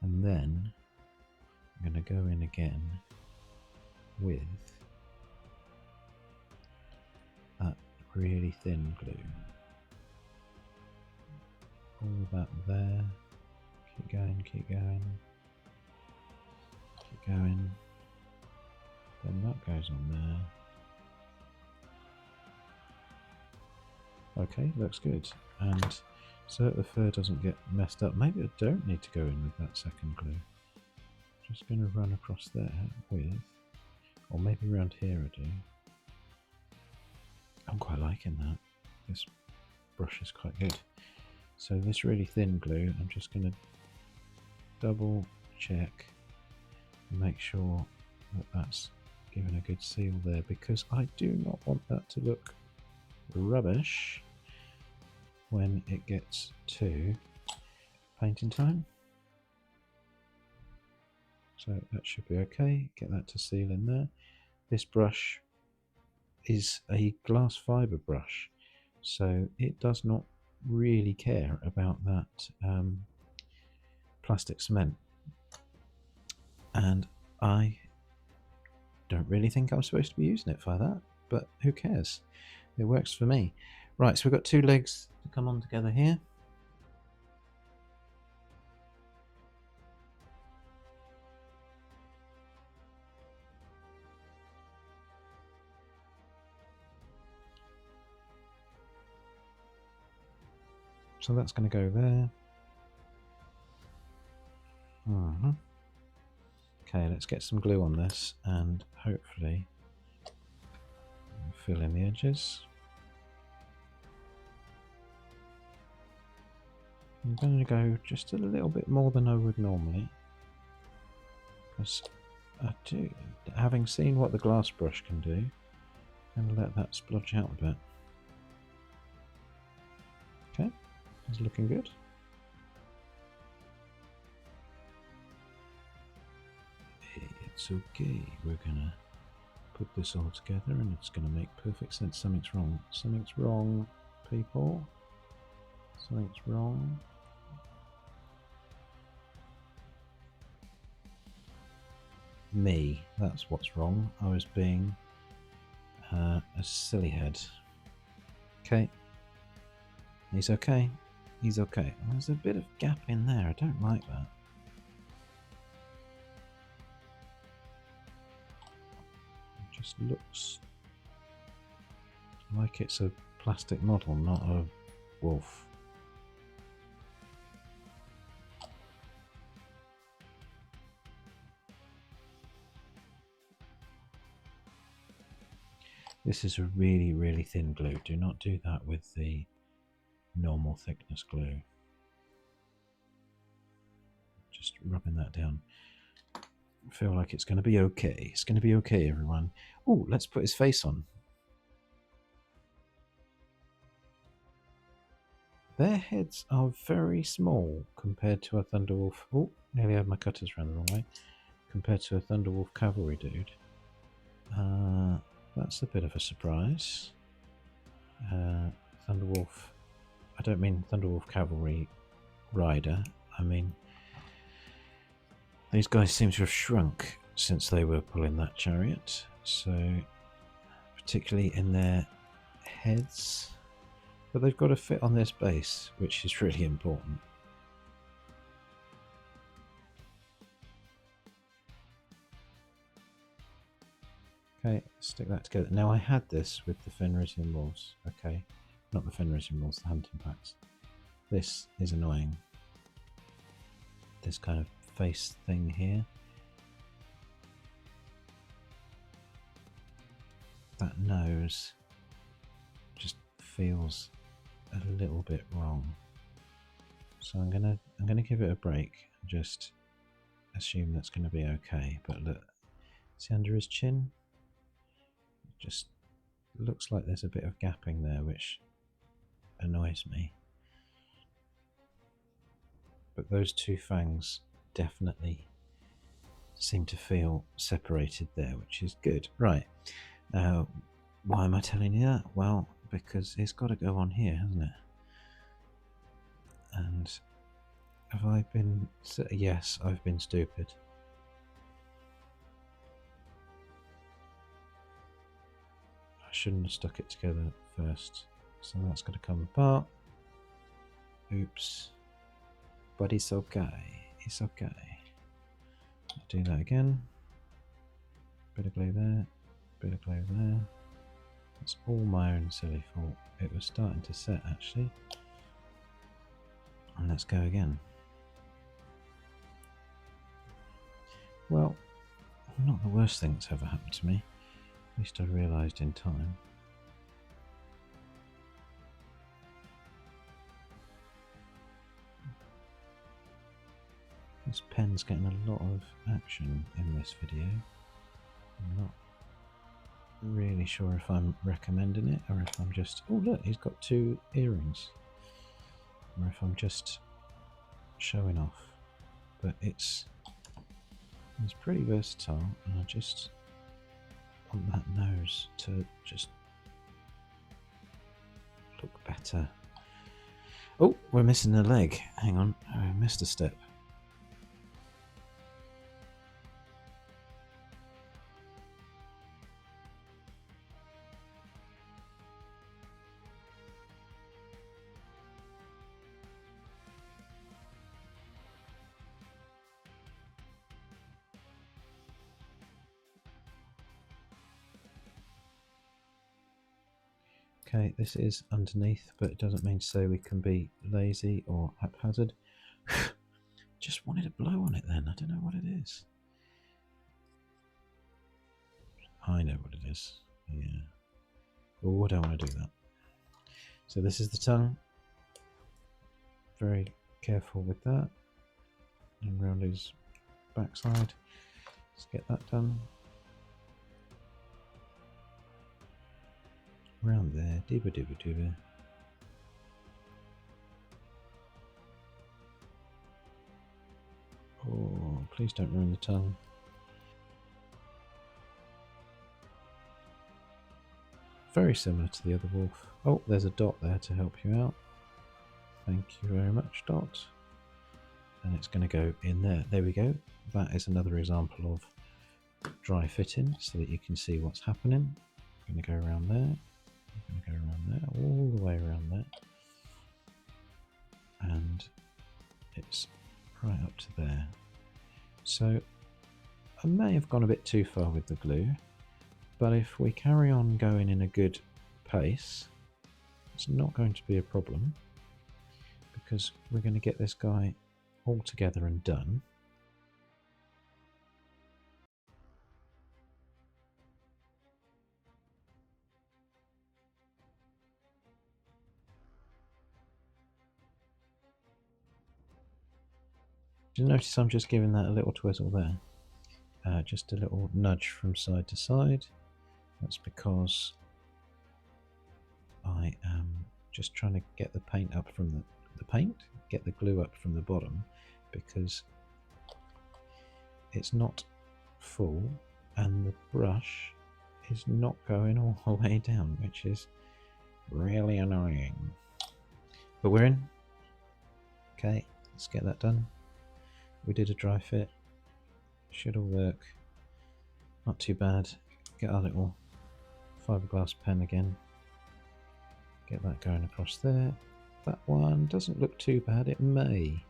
And then I'm going to go in again with that really thin glue. All that there. Keep going, keep going. Keep going. Then that goes on there. Okay, looks good. And so that the fur doesn't get messed up. Maybe I don't need to go in with that second glue. Just going to run across there with, or maybe around here I do. I'm quite liking that. This brush is quite good. So this really thin glue, I'm just going to double check and make sure that that's given a good seal there, because I do not want that to look rubbish when it gets to painting time. So that should be okay. Get that to seal in there. This brush is a glass fibre brush, so it does not really care about that plastic cement, and I don't really think I'm supposed to be using it for that, but who cares? It works for me. Right, so we've got two legs to come on together here. So that's going to go there. Okay, let's get some glue on this and hopefully fill in the edges. I'm going to go just a little bit more than I would normally, because I do, having seen what the glass brush can do, I'm going to let that splodge out a bit. Okay, it's looking good. It's okay, we're going to put this all together and it's going to make perfect sense. Something's wrong. Something's wrong, people. Something's wrong. Me, that's what's wrong. I was being a silly head. Okay. He's okay. He's okay. There's a bit of gap in there. I don't like that. Just looks like it's a plastic model, not a wolf. This is a really, really thin glue. Do not do that with the normal thickness glue. Just rubbing that down. I feel like it's going to be okay. It's going to be okay, everyone. Oh, let's put his face on. Their heads are very small compared to a Thunderwolf. Oh, nearly had my cutters around the wrong way. Compared to a Thunderwolf cavalry dude. That's a bit of a surprise. Thunderwolf. I don't mean Thunderwolf cavalry rider. I mean, these guys seem to have shrunk since they were pulling that chariot. So, particularly in their heads. But they've got to fit on this base, which is really important. Okay, stick that together. Now I had this with the Fenrisian wolves. Okay, not the Fenrisian wolves, the hunting packs. This is annoying. This kind of face thing here. That nose just feels a little bit wrong. So I'm gonna give it a break and just assume that's gonna be okay. But look, see under his chin? Just looks like there's a bit of gapping there, which annoys me. But those two fangs definitely seem to feel separated there, which is good. Right. Why am I telling you that? Well, because it's got to go on here, hasn't it? And have I been... Yes, I've been stupid. I shouldn't have stuck it together first. So that's got to come apart. Oops. But it's okay. It's okay. I'll do that again. Bit of glue there. Bit of glue there. It's all my own silly fault. It was starting to set actually. And let's go again. Well, not the worst thing that's ever happened to me. At least I realised in time. This pen's getting a lot of action in this video. I'm not really sure if I'm recommending it or if I'm just... Oh look, he's got 2 earrings. Or if I'm just showing off. But it's pretty versatile, and I just want that nose to just look better. Oh, we're missing a leg. Hang on, I missed a step. Okay, this is underneath, but it doesn't mean to say we can be lazy or haphazard. Just wanted a blow on it then, I don't know what it is. I know what it is, yeah. Oh, I don't want to do that. So this is the tongue. Very careful with that. And round his backside. Let's get that done. Around there, dooba dooba dooba. Oh, please don't ruin the tongue. Very similar to the other wolf. Oh, there's a dot there to help you out. Thank you very much, Dot. And it's going to go in there. There we go. That is another example of dry fitting so that you can see what's happening. I'm going to go around there. I'm going to go around there, all the way around there. And it's right up to there. So I may have gone a bit too far with the glue, But if we carry on going in a good pace, it's not going to be a problem, because we're going to get this guy all together and done. You'll notice I'm just giving that a little twizzle there. Just a little nudge from side to side. That's because I am just trying to get the paint up from get the glue up from the bottom, because it's not full and the brush is not going all the way down, which is really annoying. But we're in. Okay, let's get that done. We did a dry fit. Should all work. Not too bad. Get our little fiberglass pen again. Get that going across there. That one doesn't look too bad. It may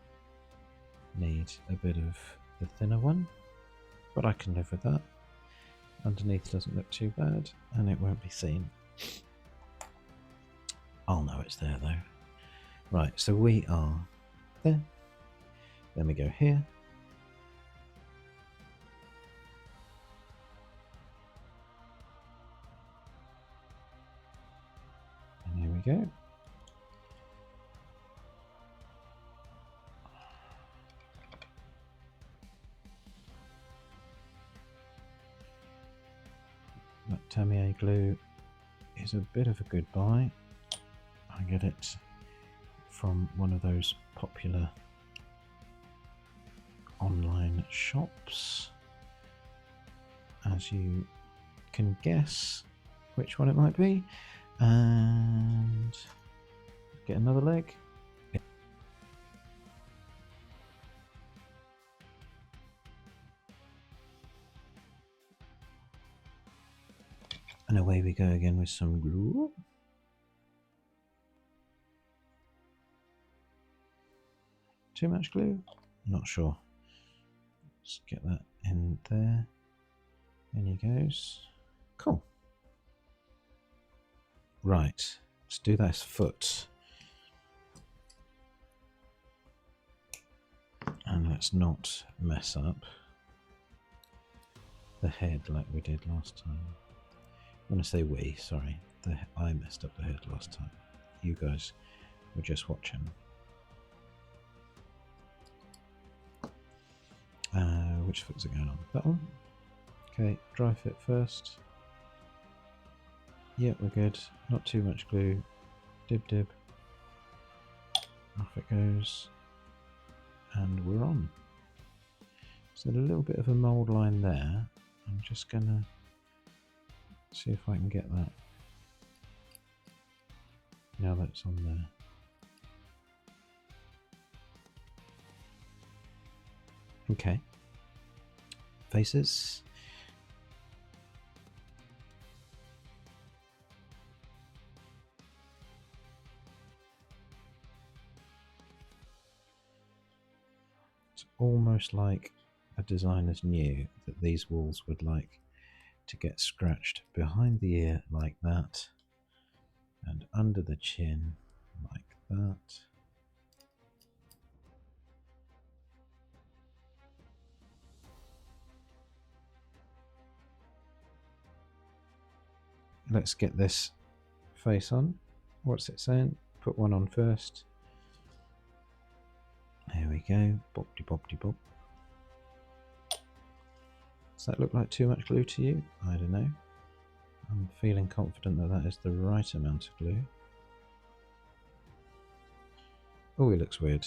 need a bit of the thinner one, but I can live with that. Underneath doesn't look too bad, and it won't be seen. I'll know it's there though. Right, so we are there. Then we go here. And here we go. That Tamiya glue is a bit of a good buy. I get it from one of those popular online shops. As you can guess which one it might be. And get another leg. And away we go again with some glue. Too much glue? Not sure. Let's get that in there. In he goes. Cool. Right, let's do this foot. And let's not mess up the head like we did last time. When I say we, sorry, I messed up the head last time. You guys were just watching. Which foot's it going on? That one? Okay, dry fit first. Yep, we're good. Not too much glue. Dib dib. Off it goes. And we're on. So a little bit of a mould line there. I'm just gonna see if I can get that now that it's on there. Okay. Faces. It's almost like a designer's knew that these walls would like to get scratched behind the ear like that, and under the chin like that. Let's get this face on. What's it saying? Put one on first. There we go. Bop-de bop-de bop. Does that look like too much glue to you? I don't know. I'm feeling confident that that is the right amount of glue. Oh, he looks weird.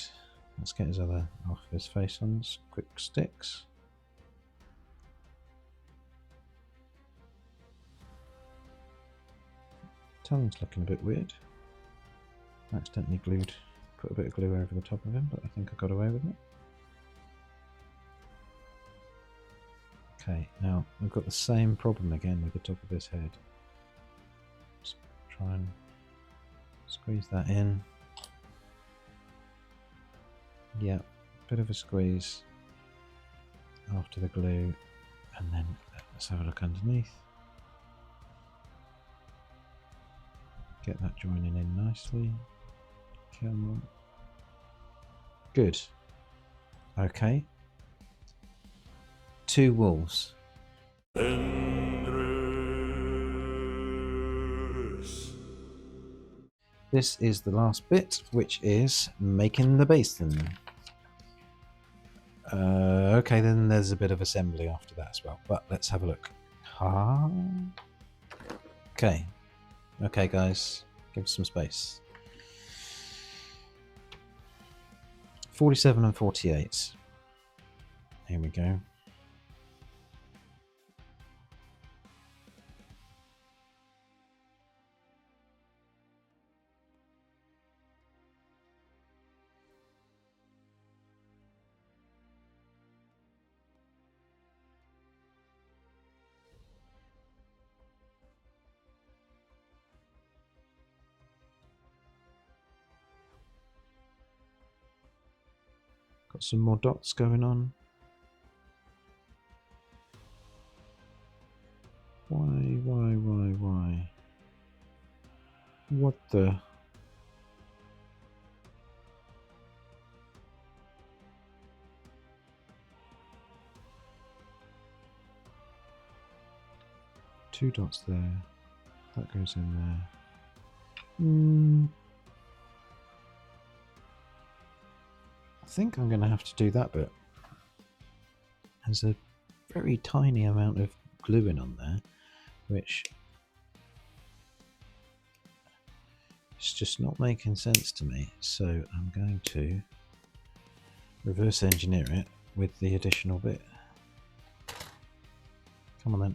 Let's get his other off his face on. Quick sticks. Tongue's looking a bit weird. Accidentally put a bit of glue over the top of him, but I think I got away with it. Okay, now we've got the same problem again with the top of his head. Just try and squeeze that in. Yeah, bit of a squeeze after the glue, and then let's have a look underneath. Get that joining in nicely. Come on. Good. Okay. 2 wolves. This is the last bit, which is making the basin. Okay, then there's a bit of assembly after that as well. But let's have a look. Okay. Okay, guys. Give us some space. 47 and 48. Here we go. Got some more dots going on. Why? What the? Two dots there. That goes in there. I think I'm going to have to do that bit. There's a very tiny amount of gluing on there, which is just not making sense to me. So I'm going to reverse engineer it with the additional bit. Come on then.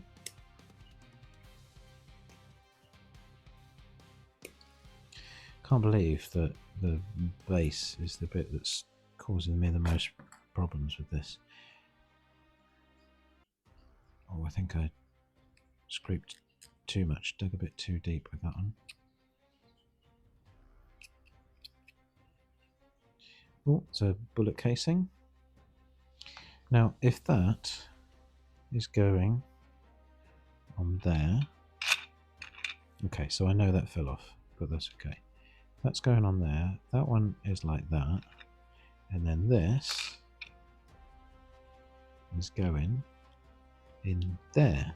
Can't believe that the base is the bit that's causing me the most problems with this. Oh, I think I scraped too much, dug a bit too deep with that one. Oh, it's a bullet casing. Now, if that is going on there, okay, so I know that fell off, but that's okay. That's going on there. That one is like that, and then this is going in there.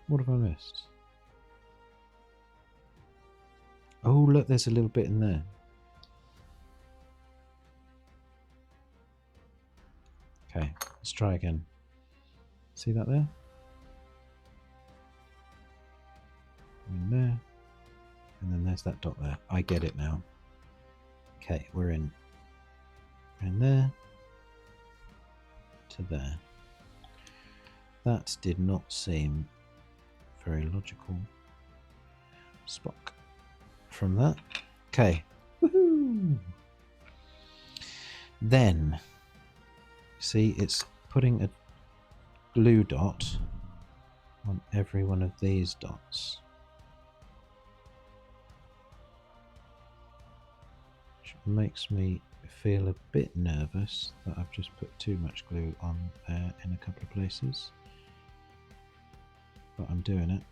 What have I missed? Oh, look, there's a little bit in there. Okay, let's try again. See that there? In there. And then there's that dot there. I get it now. Okay, we're in there to there. That did not seem very logical. Spock from that. Okay. Woohoo! Then, see, it's putting a glue dot on every one of these dots. Which makes me feel a bit nervous that I've just put too much glue on there in a couple of places. But I'm doing it.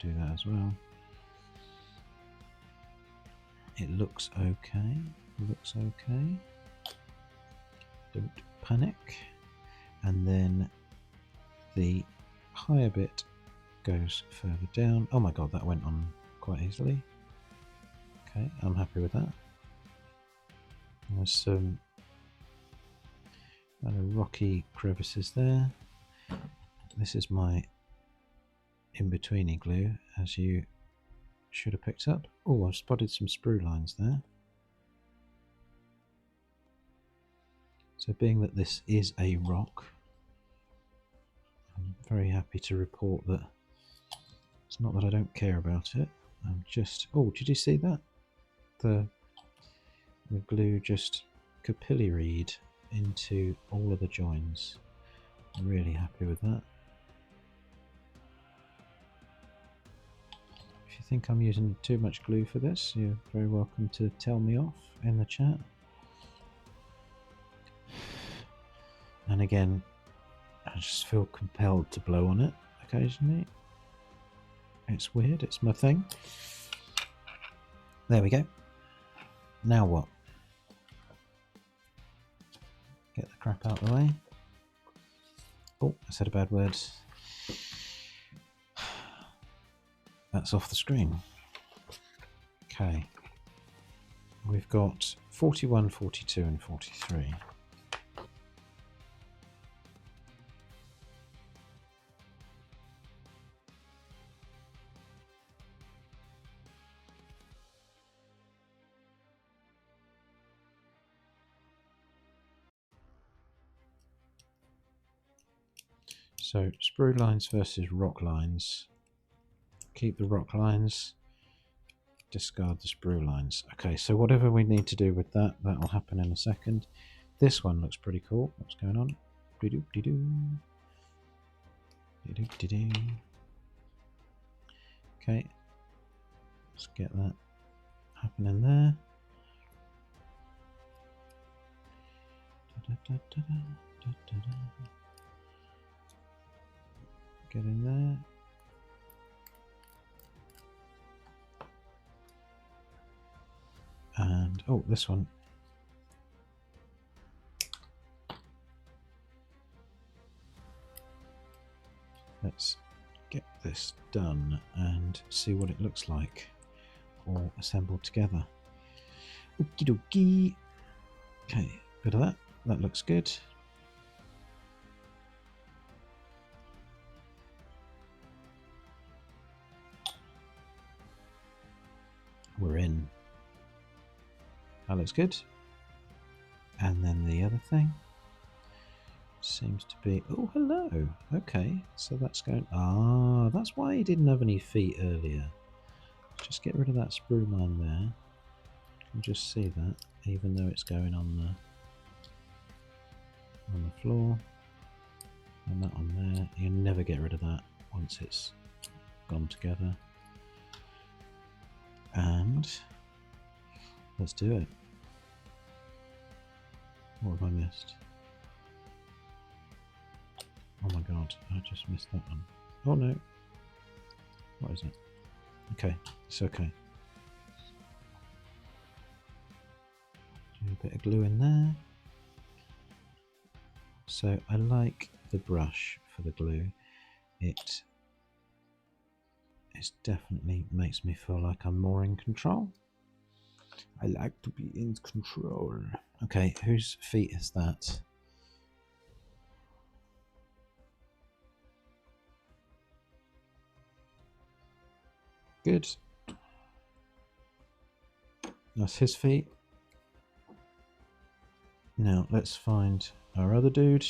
Do that as well. It looks okay. Looks okay. Don't panic. And then the higher bit goes further down. Oh my god, that went on quite easily. Okay, I'm happy with that. There's some kind of rocky crevices there. This is my in-betweeny glue, as you should have picked up. Oh, I've spotted some sprue lines there. So being that this is a rock, I'm very happy to report that it's not that I don't care about it. I'm just... Oh, did you see that? The glue just capillaried into all of the joins. I'm really happy with that. If you think I'm using too much glue for this, you're very welcome to tell me off in the chat. And again, I just feel compelled to blow on it occasionally. It's weird, it's my thing. There we go. Now what? Get the crap out of the way. Oh, I said a bad word. That's off the screen. Okay. We've got 41, 42 and 43. So, sprue lines versus rock lines. Keep the rock lines. Discard the sprue lines. Okay, so whatever we need to do with that, that will happen in a second. This one looks pretty cool. What's going on? Doo-doo-dee-doo. Doo-doo-dee-doo. Okay, let's get that happening there. Da-da-da-da-da-da-da. Get in there. And, oh, this one. Let's get this done and see what it looks like all assembled together. Okie dokie. Okay, bit of that. That looks good. We're in. That looks good. And then the other thing seems to be, oh, hello. Okay, so that's going, ah, that's why he didn't have any feet earlier. Just get rid of that sprue line there. You can just see that, even though it's going on the floor. And that on there. You never get rid of that once it's gone together. And let's do it. What have I missed? Oh my god, I just missed that one. Oh no. What is it? Okay, it's okay. Do a bit of glue in there. So I like the brush for the glue. It definitely makes me feel like I'm more in control. I like to be in control. Okay, whose feet is that? Good. That's his feet. Now let's find our other dude.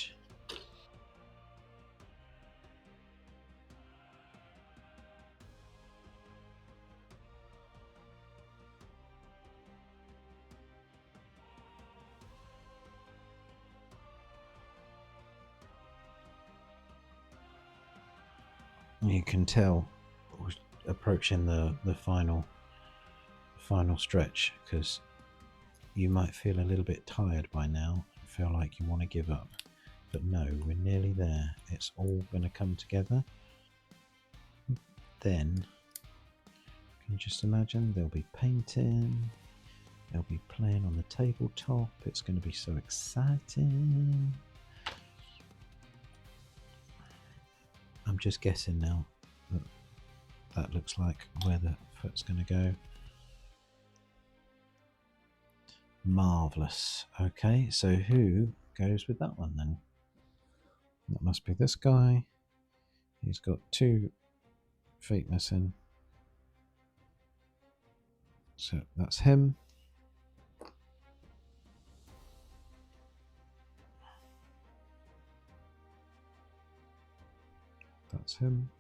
You can tell we're approaching the final stretch, because you might feel a little bit tired by now and feel like you want to give up. But no, we're nearly there. It's all going to come together. Then, you can just imagine there'll be painting, they'll be playing on the tabletop. It's going to be so exciting. I'm just guessing now that looks like where the foot's going to go. Marvellous. Okay, so who goes with that one then? That must be this guy. He's got 2 feet missing. So that's him. That's him.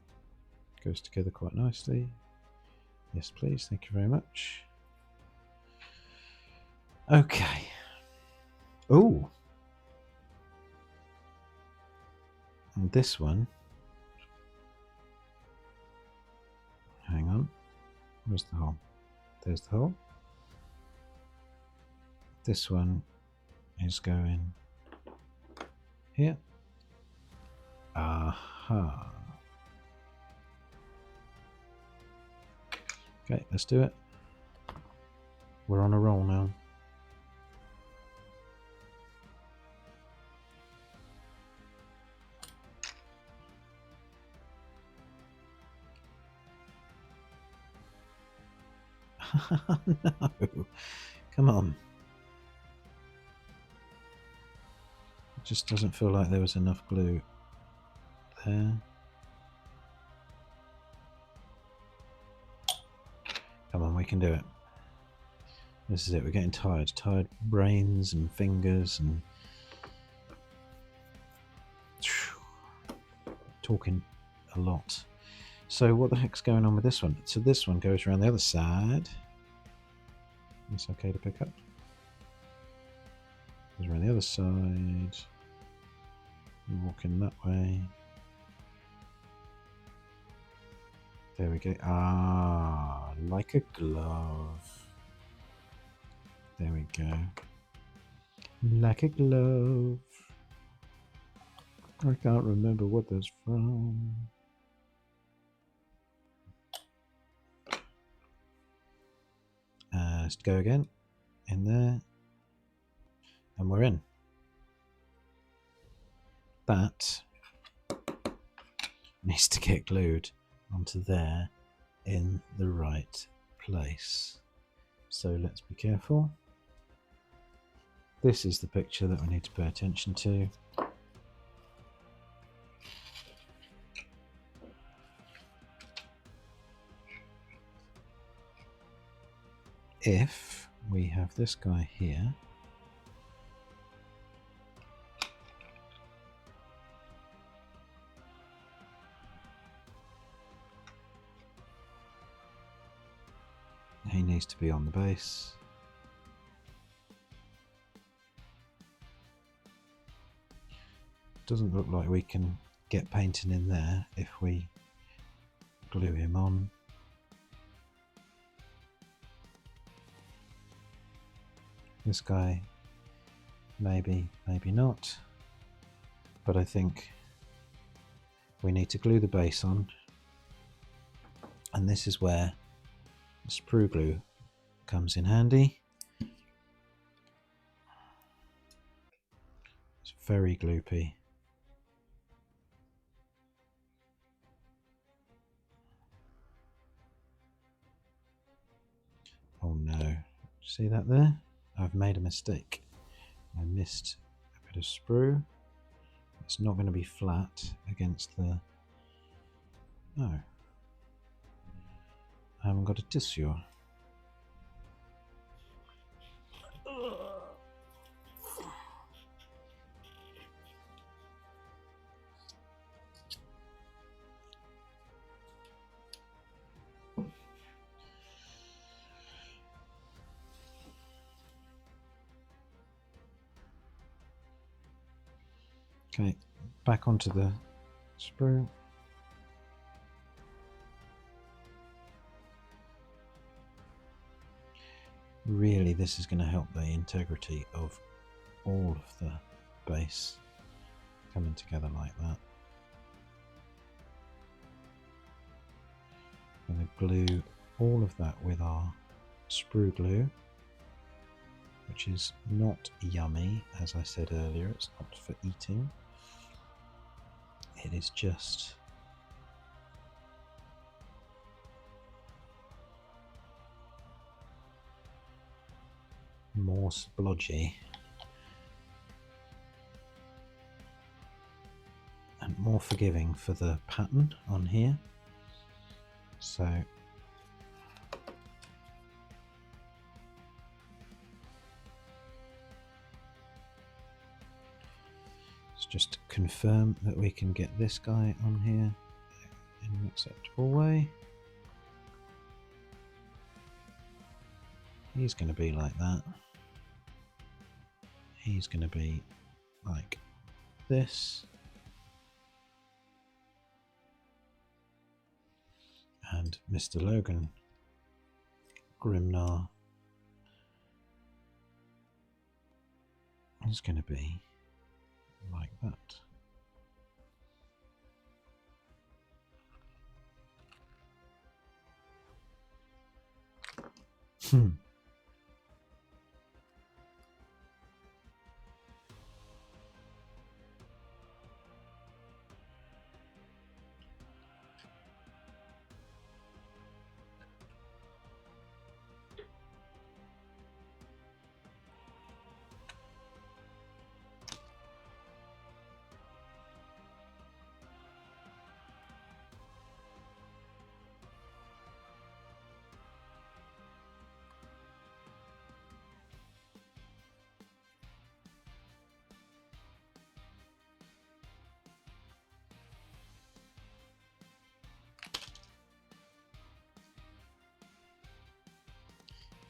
Goes together quite nicely. Yes, please. Thank you very much. Okay. Oh. And this one. Hang on. Where's the hole? There's the hole. This one is going here. Aha. Okay, let's do it. We're on a roll now. No, come on. It just doesn't feel like there was enough glue there. Come on, we can do it. This is it, we're getting tired. Tired brains and fingers and talking a lot. So what the heck's going on with this one? So this one goes around the other side. It's okay to pick up. Goes around the other side. Walking that way. There we go. Ah, like a glove. There we go. Like a glove. I can't remember what that's from. Let's go again. In there. And we're in. That needs to get glued onto there in the right place. So let's be careful. This is the picture that we need to pay attention to. If we have this guy here, he needs to be on the base. Doesn't look like we can get painting in there if we glue him on. This guy, maybe, maybe not. But I think we need to glue the base on. And this is where the sprue glue comes in handy. It's very gloopy. Oh no, see that there? I've made a mistake. I missed a bit of sprue. It's not going to be flat against the... No. I haven't got a tissue. Okay, back onto the sprue. Really, this is going to help the integrity of all of the base coming together like that. I'm going to glue all of that with our sprue glue, which is not yummy, as I said earlier. It's not for eating. It is just more splodgy and more forgiving for the pattern on here. So let's just confirm that we can get this guy on here in an acceptable way. He's going to be like that. He's going to be like this. And Mr. Logan Grimnar is going to be like that.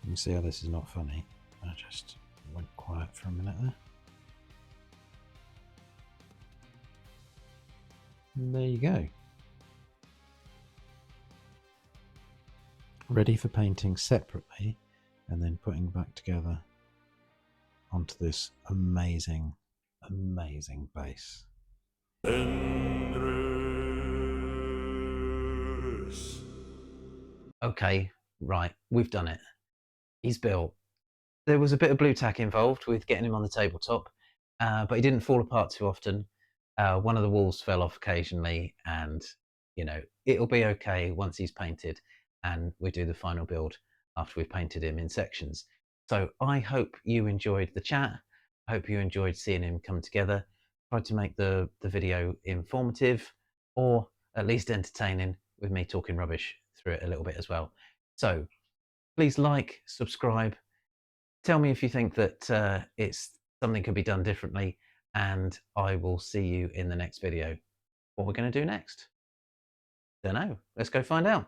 You see how this is not funny? I just went quiet for a minute there. And there you go. Ready for painting separately and then putting back together onto this amazing, amazing base. Okay, right, we've done it. He's built. There was a bit of blue tack involved with getting him on the tabletop, but he didn't fall apart too often. One of the walls fell off occasionally, and you know, it'll be okay once he's painted and we do the final build after we've painted him in sections. So I hope you enjoyed the chat. I hope you enjoyed seeing him come together. Tried to make the video informative, or at least entertaining, with me talking rubbish through it a little bit as well. So please like, subscribe, tell me if you think that it's something could be done differently, and I will see you in the next video. What we're going to do next? Don't know. Let's go find out.